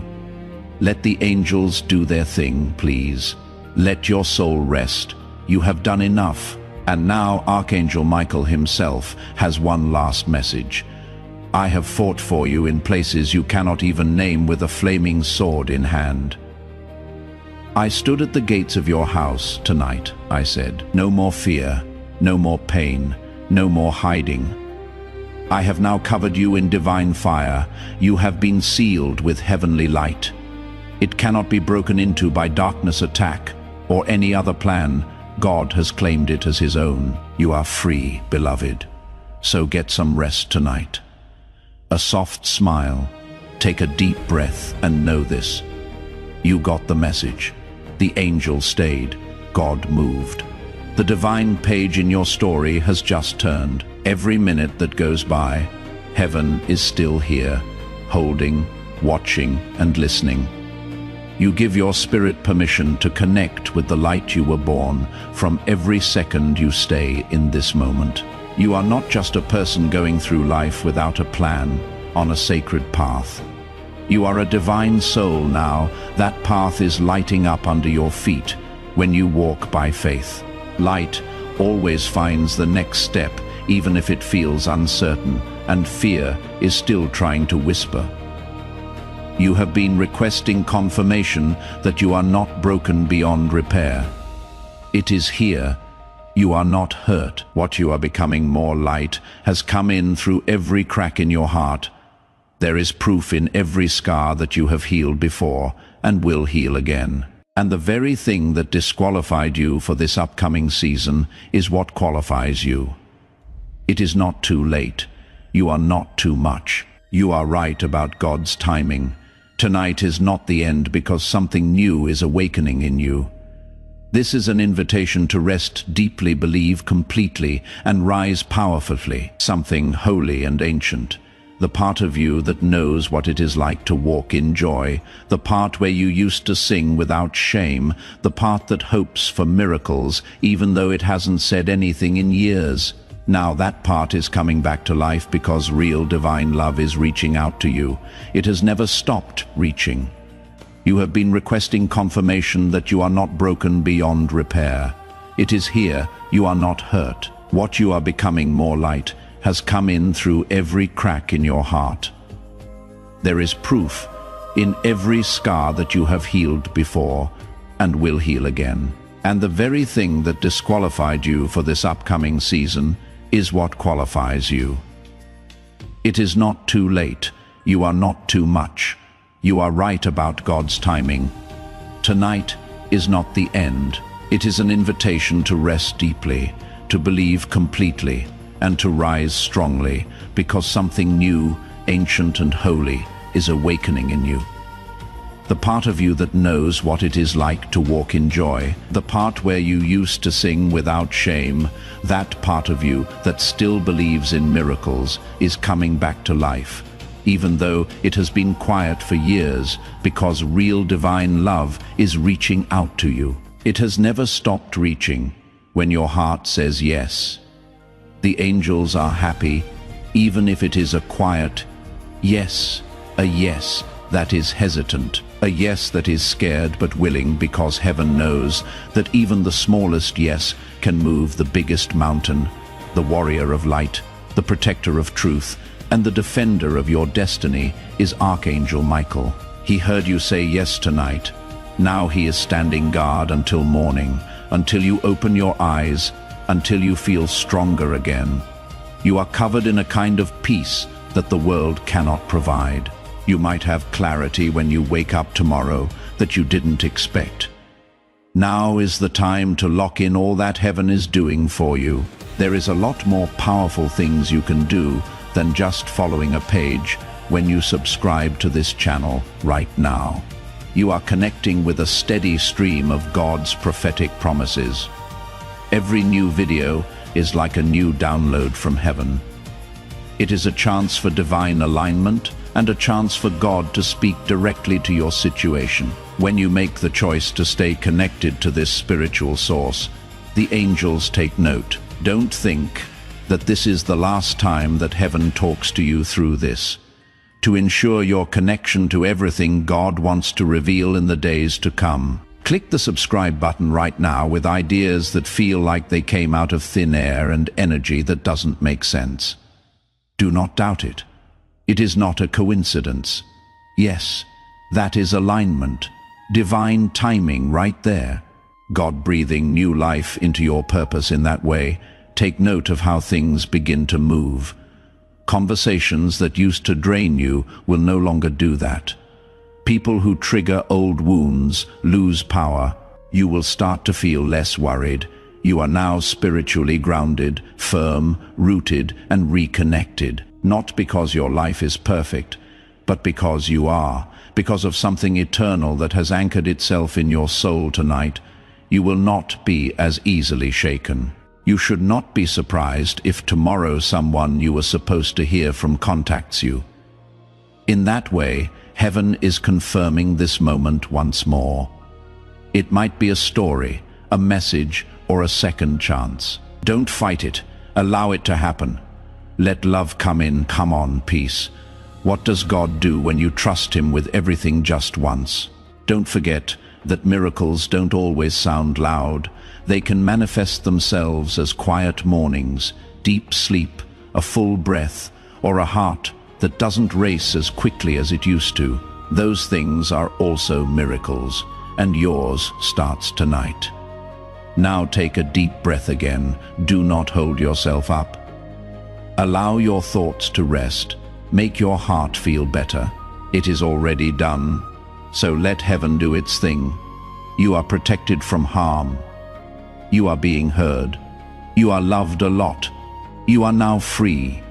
Let the angels do their thing, please. Let your soul rest. You have done enough. And now Archangel Michael himself has one last message. I have fought for you in places you cannot even name with a flaming sword in hand. I stood at the gates of your house tonight, I said. No more fear, no more pain, no more hiding. I have now covered you in divine fire. You have been sealed with heavenly light. It cannot be broken into by darkness attack or any other plan. God has claimed it as his own. You are free, beloved. So get some rest tonight. A soft smile. Take a deep breath and know this. You got the message. The angel stayed. God moved. The divine page in your story has just turned. Every minute that goes by, heaven is still here, holding, watching, and listening. You give your spirit permission to connect with the light you were born from every second you stay in this moment. You are not just a person going through life without a plan, on a sacred path. You are a divine soul now. That path is lighting up under your feet when you walk by faith. Light always finds the next step, even if it feels uncertain, and fear is still trying to whisper. You have been requesting confirmation that you are not broken beyond repair. It is here. You are not hurt. What you are becoming more light has come in through every crack in your heart. There is proof in every scar that you have healed before and will heal again. And the very thing that disqualified you for this upcoming season is what qualifies you. It is not too late. You are not too much. You are right about God's timing. Tonight is not the end because something new is awakening in you. This is an invitation to rest deeply, believe completely, and rise powerfully. Something holy and ancient. The part of you that knows what it is like to walk in joy, the part where you used to sing without shame, the part that hopes for miracles even though it hasn't said anything in years. Now that part is coming back to life because real divine love is reaching out to you. It has never stopped reaching. You have been requesting confirmation that you are not broken beyond repair. It is here, you are not hurt. What you are becoming more light has come in through every crack in your heart. There is proof in every scar that you have healed before and will heal again. And the very thing that disqualified you for this upcoming season is what qualifies you. It is not too late. You are not too much. You are right about God's timing. Tonight is not the end. It is an invitation to rest deeply, to believe completely, and to rise strongly, because something new, ancient and holy is awakening in you. The part of you that knows what it is like to walk in joy, the part where you used to sing without shame, that part of you that still believes in miracles is coming back to life, even though it has been quiet for years, because real divine love is reaching out to you. It has never stopped reaching when your heart says yes. The angels are happy, even if it is a quiet yes, a yes that is hesitant, a yes that is scared but willing, because heaven knows that even the smallest yes can move the biggest mountain. The warrior of light, the protector of truth, and the defender of your destiny is Archangel Michael. He heard you say yes tonight. Now he is standing guard until morning, until you open your eyes, until you feel stronger again. You are covered in a kind of peace that the world cannot provide. You might have clarity when you wake up tomorrow that you didn't expect. Now is the time to lock in all that heaven is doing for you. There is a lot more powerful things you can do than just following a page when you subscribe to this channel right now. You are connecting with a steady stream of God's prophetic promises. Every new video is like a new download from heaven. It is a chance for divine alignment and a chance for God to speak directly to your situation. When you make the choice to stay connected to this spiritual source, the angels take note. Don't think that this is the last time that heaven talks to you through this. To ensure your connection to everything God wants to reveal in the days to come, click the subscribe button right now with ideas that feel like they came out of thin air and energy that doesn't make sense. Do not doubt it. It is not a coincidence. Yes, that is alignment, divine timing right there. God breathing new life into your purpose in that way. Take note of how things begin to move. Conversations that used to drain you will no longer do that. People who trigger old wounds lose power. You will start to feel less worried. You are now spiritually grounded, firm, rooted, and reconnected. Not because your life is perfect, but because you are, because of something eternal that has anchored itself in your soul tonight. You will not be as easily shaken. You should not be surprised if tomorrow someone you were supposed to hear from contacts you. In that way, heaven is confirming this moment once more. It might be a story, a message, or a second chance. Don't fight it. Allow it to happen. Let love come in. Come on, peace. What does God do when you trust him with everything just once? Don't forget that miracles don't always sound loud. They can manifest themselves as quiet mornings, deep sleep, a full breath, or a heart that doesn't race as quickly as it used to. Those things are also miracles, and yours starts tonight. Now take a deep breath again. Do not hold yourself up. Allow your thoughts to rest. Make your heart feel better. It is already done. So let heaven do its thing. You are protected from harm. You are being heard. You are loved a lot. You are now free.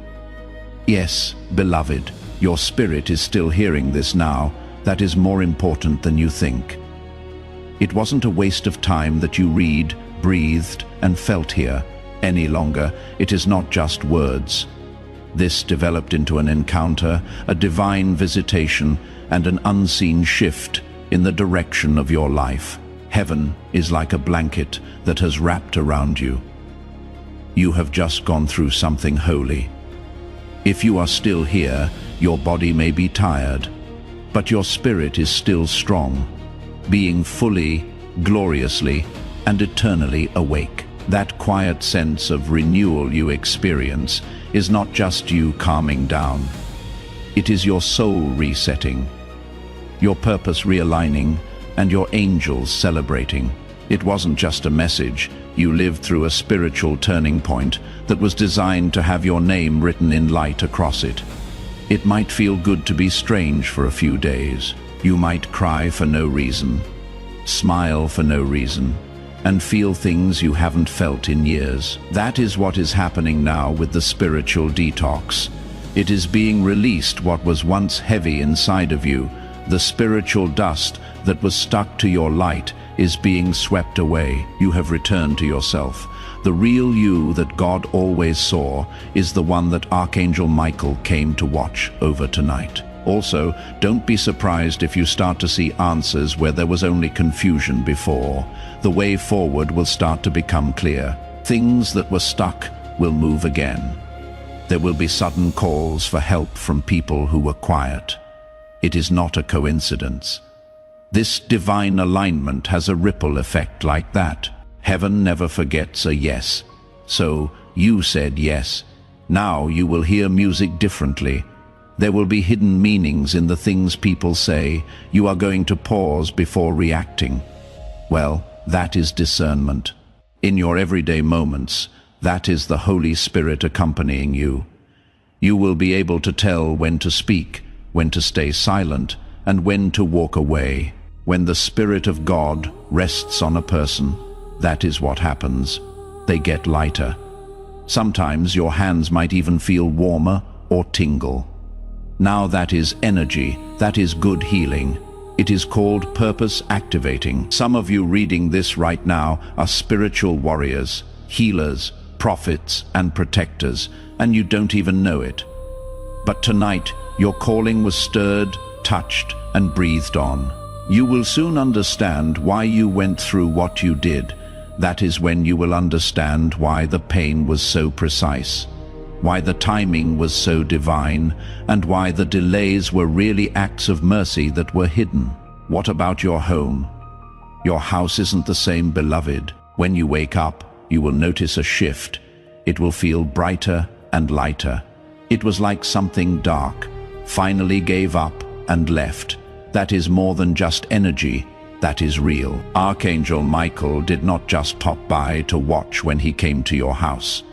Yes, beloved, your spirit is still hearing this now. That is more important than you think. It wasn't a waste of time that you read, breathed, and felt here. Any longer. It is not just words. This developed into an encounter, a divine visitation, and an unseen shift in the direction of your life. Heaven is like a blanket that has wrapped around you. You have just gone through something holy. If you are still here, your body may be tired, but your spirit is still strong, being fully, gloriously, and eternally awake. That quiet sense of renewal you experience is not just you calming down. It is your soul resetting, your purpose realigning, and your angels celebrating. It wasn't just a message. You lived through a spiritual turning point that was designed to have your name written in light across it. It might feel good to be strange for a few days. You might cry for no reason, smile for no reason, and feel things you haven't felt in years. That is what is happening now with the spiritual detox. It is being released what was once heavy inside of you. The spiritual dust that was stuck to your light is being swept away. You have returned to yourself. The real you that God always saw is the one that Archangel Michael came to watch over tonight. Also, don't be surprised if you start to see answers where there was only confusion before. The way forward will start to become clear. Things that were stuck will move again. There will be sudden calls for help from people who were quiet. It is not a coincidence. This divine alignment has a ripple effect like that. Heaven never forgets a yes. So you said yes. Now you will hear music differently. There will be hidden meanings in the things people say. You are going to pause before reacting. Well, that is discernment. In your everyday moments, that is the Holy Spirit accompanying you. You will be able to tell when to speak, when to stay silent, and when to walk away. When the Spirit of God rests on a person, that is what happens. They get lighter. Sometimes your hands might even feel warmer or tingle. Now that is energy, that is good healing. It is called purpose activating. Some of you reading this right now are spiritual warriors, healers, prophets, and protectors, and you don't even know it. But tonight, your calling was stirred, touched, and breathed on. You will soon understand why you went through what you did. That is when you will understand why the pain was so precise, why the timing was so divine, and why the delays were really acts of mercy that were hidden. What about your home? Your house isn't the same, beloved. When you wake up, you will notice a shift. It will feel brighter and lighter. It was like something dark finally gave up and left. That is more than just energy. That is real. Archangel Michael did not just pop by to watch when he came to your house.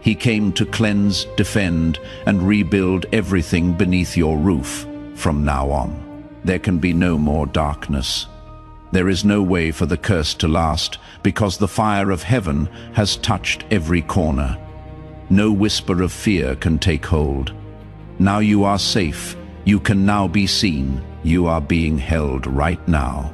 He came to cleanse, defend, and rebuild everything beneath your roof. From now on, there can be no more darkness. There is no way for the curse to last, because the fire of heaven has touched every corner. No whisper of fear can take hold. Now you are safe. You can now be seen. You are being held right now.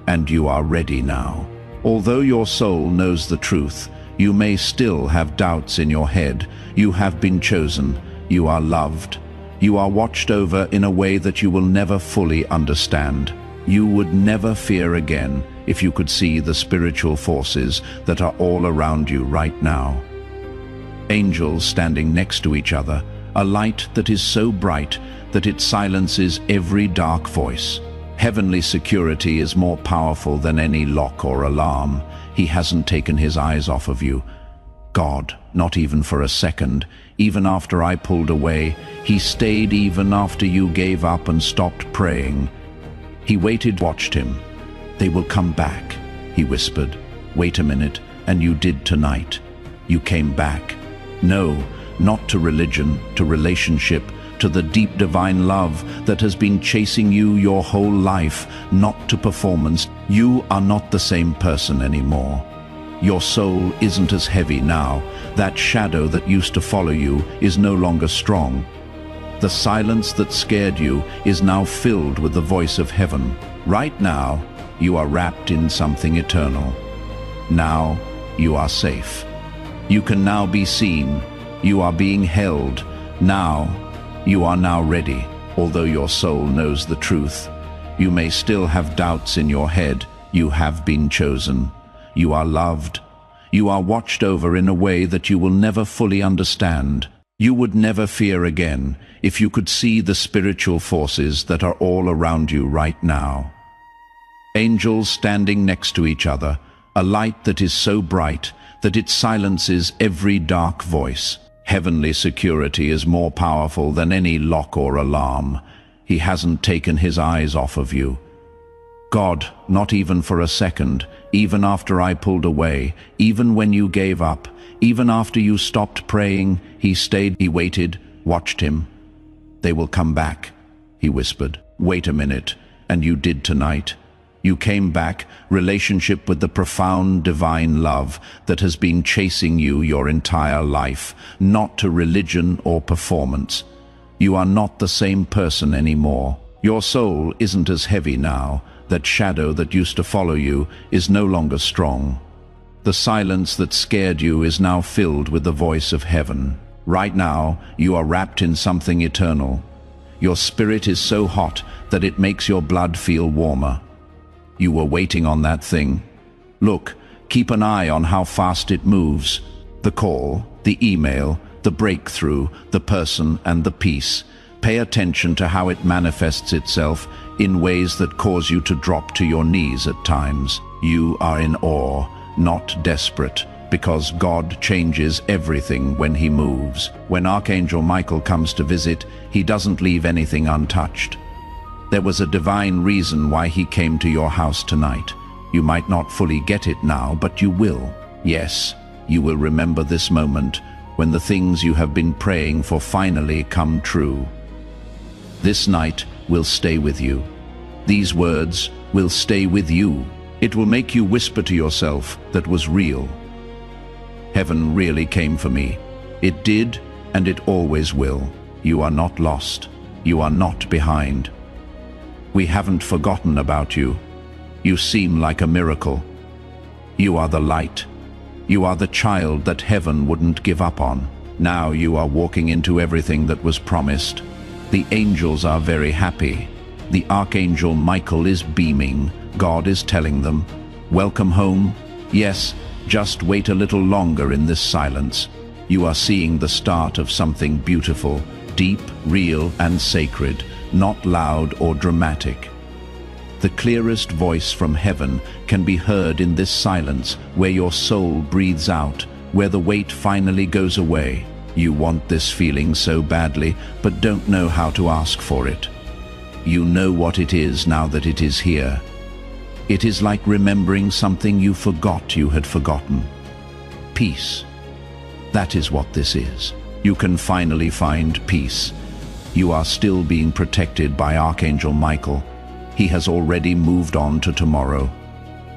And you are ready now. Although your soul knows the truth, you may still have doubts in your head. You have been chosen. You are loved. You are watched over in a way that you will never fully understand. You would never fear again if you could see the spiritual forces that are all around you right now. Angels standing next to each other, a light that is so bright that it silences every dark voice. Heavenly security is more powerful than any lock or alarm. He hasn't taken his eyes off of you. God, not even for a second. Even after I pulled away, he stayed even after you gave up and stopped praying. He waited, watched him. They will come back, he whispered. Wait a minute, and you did tonight. You came back. No, not to religion, to relationship, to the deep divine love that has been chasing you your whole life, not to performance. You are not the same person anymore. Your soul isn't as heavy now. That shadow that used to follow you is no longer strong. The silence that scared you is now filled with the voice of heaven. Right now, you are wrapped in something eternal. Now, you are safe. You can now be seen. You are being held. Now, you are now ready. Although your soul knows the truth, you may still have doubts in your head. You have been chosen. You are loved. You are watched over in a way that you will never fully understand. You would never fear again if you could see the spiritual forces that are all around you right now. Angels standing next to each other, a light that is so bright that it silences every dark voice. Heavenly security is more powerful than any lock or alarm. He hasn't taken his eyes off of you. God, not even for a second, even after I pulled away, even when you gave up, even after you stopped praying, he stayed, he waited, watched him. They will come back, he whispered. Wait a minute, and you did tonight. You came back, relationship with the profound divine love that has been chasing you your entire life, not to religion or performance. You are not the same person anymore. Your soul isn't as heavy now. That shadow that used to follow you is no longer strong. The silence that scared you is now filled with the voice of heaven. Right now, you are wrapped in something eternal. Your spirit is so hot that it makes your blood feel warmer. You were waiting on that thing. Look, keep an eye on how fast it moves. The call, the email, the breakthrough, the person and the peace. Pay attention to how it manifests itself in ways that cause you to drop to your knees at times. You are in awe, not desperate, because God changes everything when he moves. When Archangel Michael comes to visit, he doesn't leave anything untouched. There was a divine reason why he came to your house tonight. You might not fully get it now, but you will. Yes, you will remember this moment when the things you have been praying for finally come true. This night will stay with you. These words will stay with you. It will make you whisper to yourself that was real. Heaven really came for me. It did, and it always will. You are not lost. You are not behind. We haven't forgotten about you. You seem like a miracle. You are the light. You are the child that heaven wouldn't give up on. Now you are walking into everything that was promised. The angels are very happy. The Archangel Michael is beaming. God is telling them, welcome home. Yes, just wait a little longer in this silence. You are seeing the start of something beautiful, deep, real, and sacred, not loud or dramatic. The clearest voice from heaven can be heard in this silence, where your soul breathes out, where the weight finally goes away. You want this feeling so badly, but don't know how to ask for it. You know what it is now that it is here. It is like remembering something you forgot you had forgotten. Peace. That is what this is. You can finally find peace. You are still being protected by Archangel Michael. He has already moved on to tomorrow,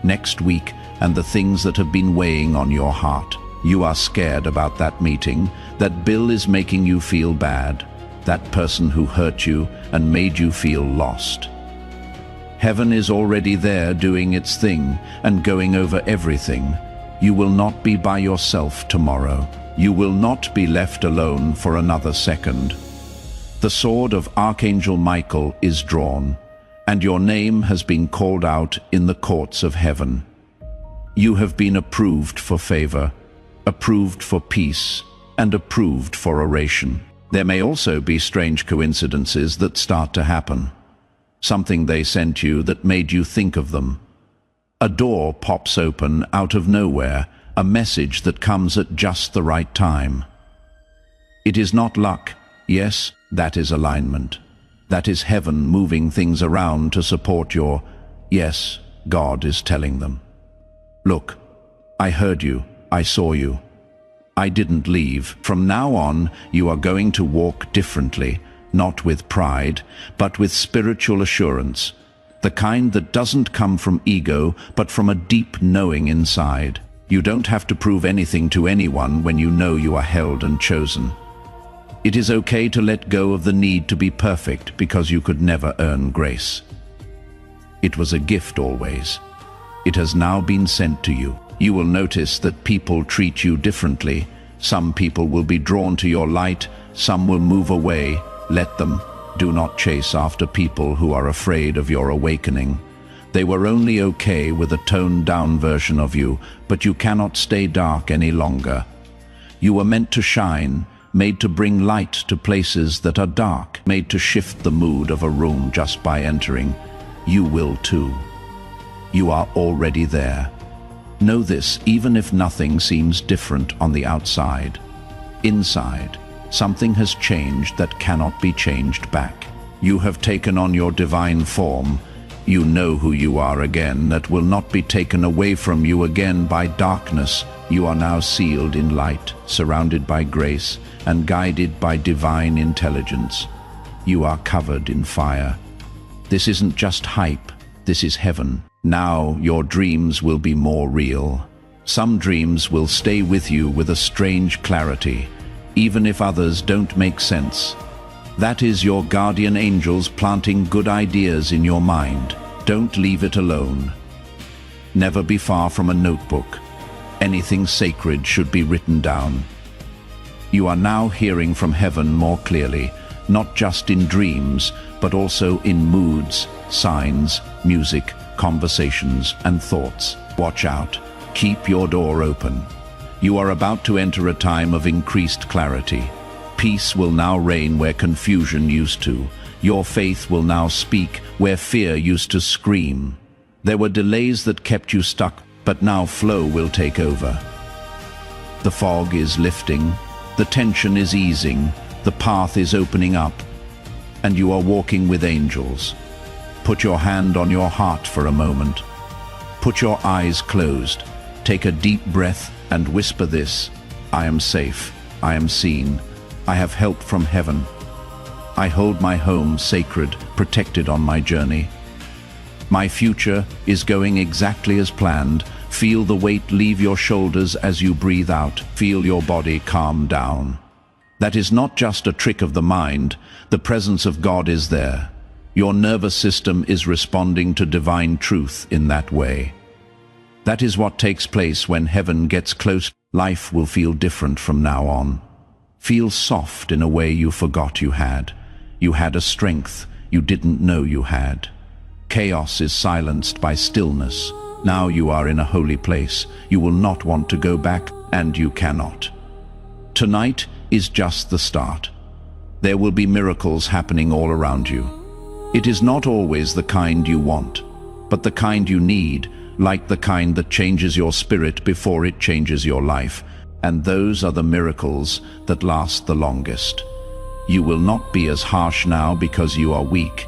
next week, and the things that have been weighing on your heart. You are scared about that meeting. That bill is making you feel bad. That person who hurt you and made you feel lost. Heaven is already there doing its thing and going over everything. You will not be by yourself tomorrow. You will not be left alone for another second. The sword of Archangel Michael is drawn, and your name has been called out in the courts of heaven. You have been approved for favor, approved for peace, and approved for oration. There may also be strange coincidences that start to happen. Something they sent you that made you think of them. A door pops open out of nowhere, a message that comes at just the right time. It is not luck. Yes, that is alignment. That is heaven moving things around to support your... Yes, God is telling them. Look, I heard you. I saw you. I didn't leave. From now on, you are going to walk differently, not with pride, but with spiritual assurance, the kind that doesn't come from ego, but from a deep knowing inside. You don't have to prove anything to anyone when you know you are held and chosen. It is okay to let go of the need to be perfect because you could never earn grace. It was a gift always. It has now been sent to you. You will notice that people treat you differently. Some people will be drawn to your light, some will move away. Let them. Do not chase after people who are afraid of your awakening. They were only okay with a toned-down version of you, but you cannot stay dark any longer. You were meant to shine, made to bring light to places that are dark, made to shift the mood of a room just by entering. You will too. You are already there. Know this, even if nothing seems different on the outside. Inside, something has changed that cannot be changed back. You have taken on your divine form. You know who you are again, that will not be taken away from you again by darkness. You are now sealed in light, surrounded by grace, and guided by divine intelligence. You are covered in fire. This isn't just hype, this is heaven. Now your dreams will be more real. Some dreams will stay with you with a strange clarity, even if others don't make sense. That is your guardian angels planting good ideas in your mind. Don't leave it alone. Never be far from a notebook. Anything sacred should be written down. You are now hearing from heaven more clearly, not just in dreams, but also in moods, signs, music, conversations, and thoughts. Watch out. Keep your door open. You are about to enter a time of increased clarity. Peace will now reign where confusion used to. Your faith will now speak where fear used to scream. There were delays that kept you stuck, but now flow will take over. The fog is lifting, the tension is easing, the path is opening up, and you are walking with angels. Put your hand on your heart for a moment. Put your eyes closed. Take a deep breath and whisper this: I am safe, I am seen, I have help from heaven. I hold my home sacred, protected on my journey. My future is going exactly as planned. Feel the weight leave your shoulders as you breathe out. Feel your body calm down. That is not just a trick of the mind. The presence of God is there. Your nervous system is responding to divine truth in that way. That is what takes place when heaven gets close. Life will feel different from now on. Feel soft in a way you forgot you had. You had a strength you didn't know you had. Chaos is silenced by stillness. Now you are in a holy place. You will not want to go back, and you cannot. Tonight is just the start. There will be miracles happening all around you. It is not always the kind you want, but the kind you need, like the kind that changes your spirit before it changes your life. And those are the miracles that last the longest. You will not be as harsh now because you are weak,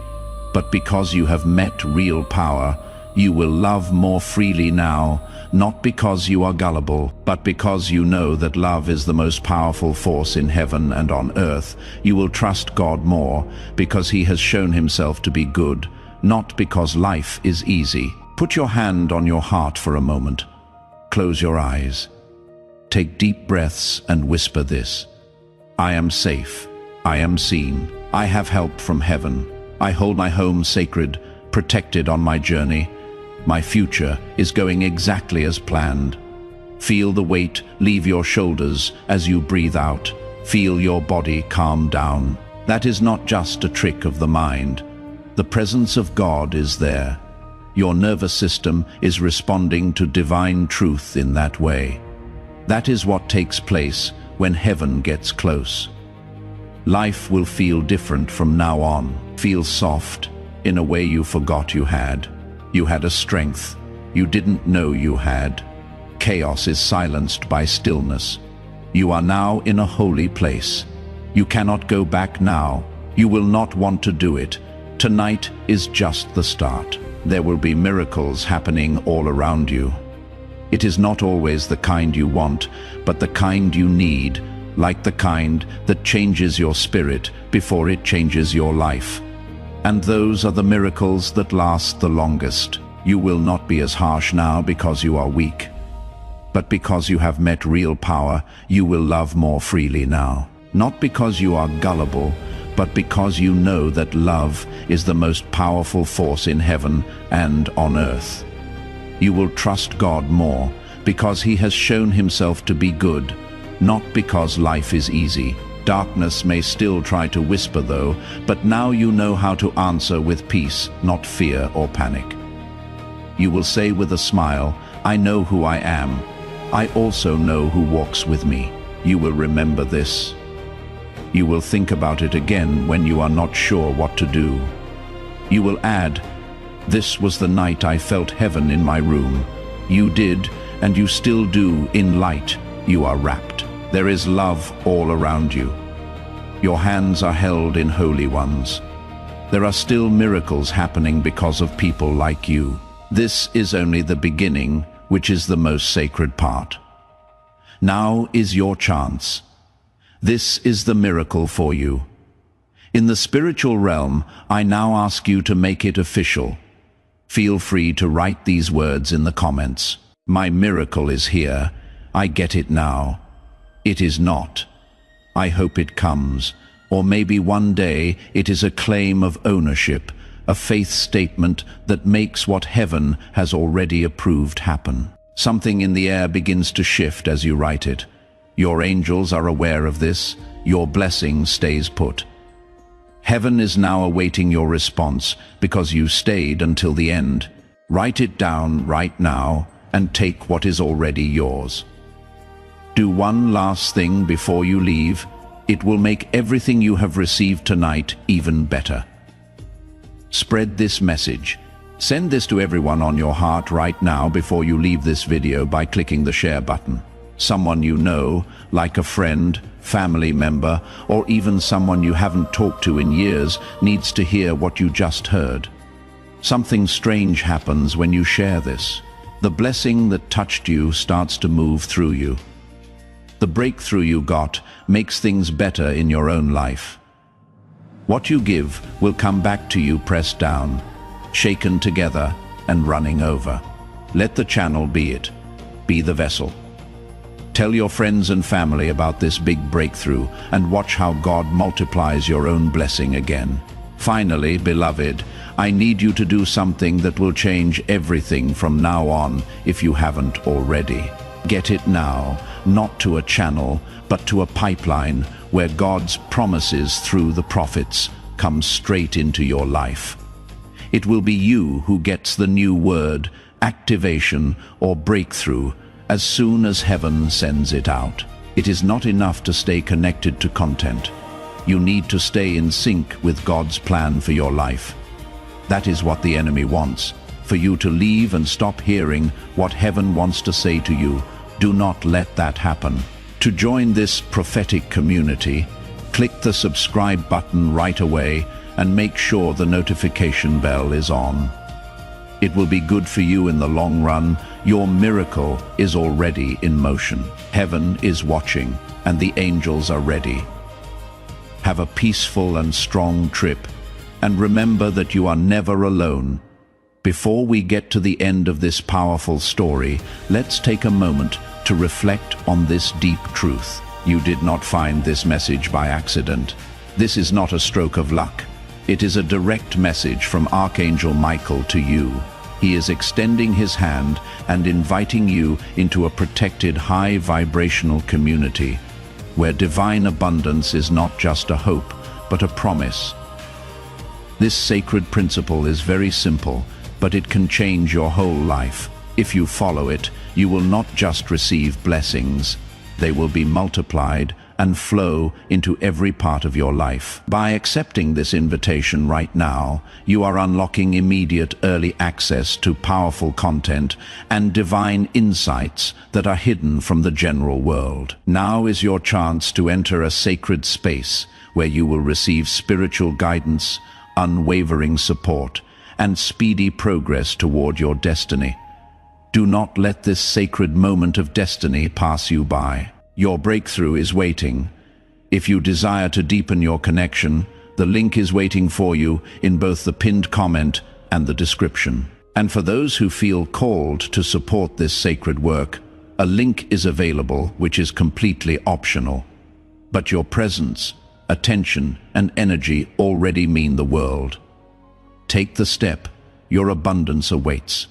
but because you have met real power. You will love more freely now, not because you are gullible, but because you know that love is the most powerful force in heaven and on earth. You will trust God more because He has shown Himself to be good, not because life is easy. Put your hand on your heart for a moment. Close your eyes. Take deep breaths and whisper this: I am safe. I am seen. I have help from heaven. I hold my home sacred, protected on my journey. My future is going exactly as planned. Feel the weight leave your shoulders as you breathe out. Feel your body calm down. That is not just a trick of the mind. The presence of God is there. Your nervous system is responding to divine truth in that way. That is what takes place when heaven gets close. Life will feel different from now on. Feel soft in a way you forgot you had. You had a strength you didn't know you had. Chaos is silenced by stillness. You are now in a holy place. You cannot go back now. You will not want to do it. Tonight is just the start. There will be miracles happening all around you. It is not always the kind you want, but the kind you need, like the kind that changes your spirit before it changes your life. And those are the miracles that last the longest. You will not be as harsh now because you are weak, but because you have met real power. You will love more freely now. Not because you are gullible, but because you know that love is the most powerful force in heaven and on earth. You will trust God more because He has shown Himself to be good, not because life is easy. Darkness may still try to whisper though, but now you know how to answer with peace, not fear or panic. You will say with a smile, I know who I am. I also know who walks with me. You will remember this. You will think about it again when you are not sure what to do. You will add, "This was the night I felt heaven in my room." You did, and you still do. In light, you are wrapped. There is love all around you. Your hands are held in holy ones. There are still miracles happening because of people like you. This is only the beginning, which is the most sacred part. Now is your chance. This is the miracle for you. In the spiritual realm, I now ask you to make it official. Feel free to write these words in the comments. My miracle is here. I get it now. It is not. I hope it comes. Or maybe one day it is a claim of ownership, a faith statement that makes what heaven has already approved happen. Something in the air begins to shift as you write it. Your angels are aware of this. Your blessing stays put. Heaven is now awaiting your response because you stayed until the end. Write it down right now and take what is already yours. Do one last thing before you leave. It will make everything you have received tonight even better. Spread this message. Send this to everyone on your heart right now before you leave this video by clicking the share button. Someone you know, like a friend, family member, or even someone you haven't talked to in years, needs to hear what you just heard. Something strange happens when you share this. The blessing that touched you starts to move through you. The breakthrough you got makes things better in your own life. What you give will come back to you pressed down, shaken together, and running over. Let the channel be it. Be the vessel. Tell your friends and family about this big breakthrough and watch how God multiplies your own blessing again. Finally, beloved, I need you to do something that will change everything from now on if you haven't already. Get it now, not to a channel, but to a pipeline where God's promises through the prophets come straight into your life. It will be you who gets the new word, activation, or breakthrough as soon as heaven sends it out. It is not enough to stay connected to content. You need to stay in sync with God's plan for your life. That is what the enemy wants, for you to leave and stop hearing what heaven wants to say to you. Do not let that happen. To join this prophetic community, click the subscribe button right away and make sure the notification bell is on. It will be good for you in the long run. Your miracle is already in motion. Heaven is watching and the angels are ready. Have a peaceful and strong trip, and remember that you are never alone. Before we get to the end of this powerful story, let's take a moment to reflect on this deep truth. You did not find this message by accident. This is not a stroke of luck. It is a direct message from Archangel Michael to you. He is extending his hand and inviting you into a protected high vibrational community where divine abundance is not just a hope, but a promise. This sacred principle is very simple, but it can change your whole life. If you follow it, you will not just receive blessings, they will be multiplied and flow into every part of your life. By accepting this invitation right now, you are unlocking immediate early access to powerful content and divine insights that are hidden from the general world. Now is your chance to enter a sacred space where you will receive spiritual guidance, unwavering support, and speedy progress toward your destiny. Do not let this sacred moment of destiny pass you by. Your breakthrough is waiting. If you desire to deepen your connection, the link is waiting for you in both the pinned comment and the description. And for those who feel called to support this sacred work, a link is available which is completely optional. But your presence, attention, and energy already mean the world. Take the step. Your abundance awaits.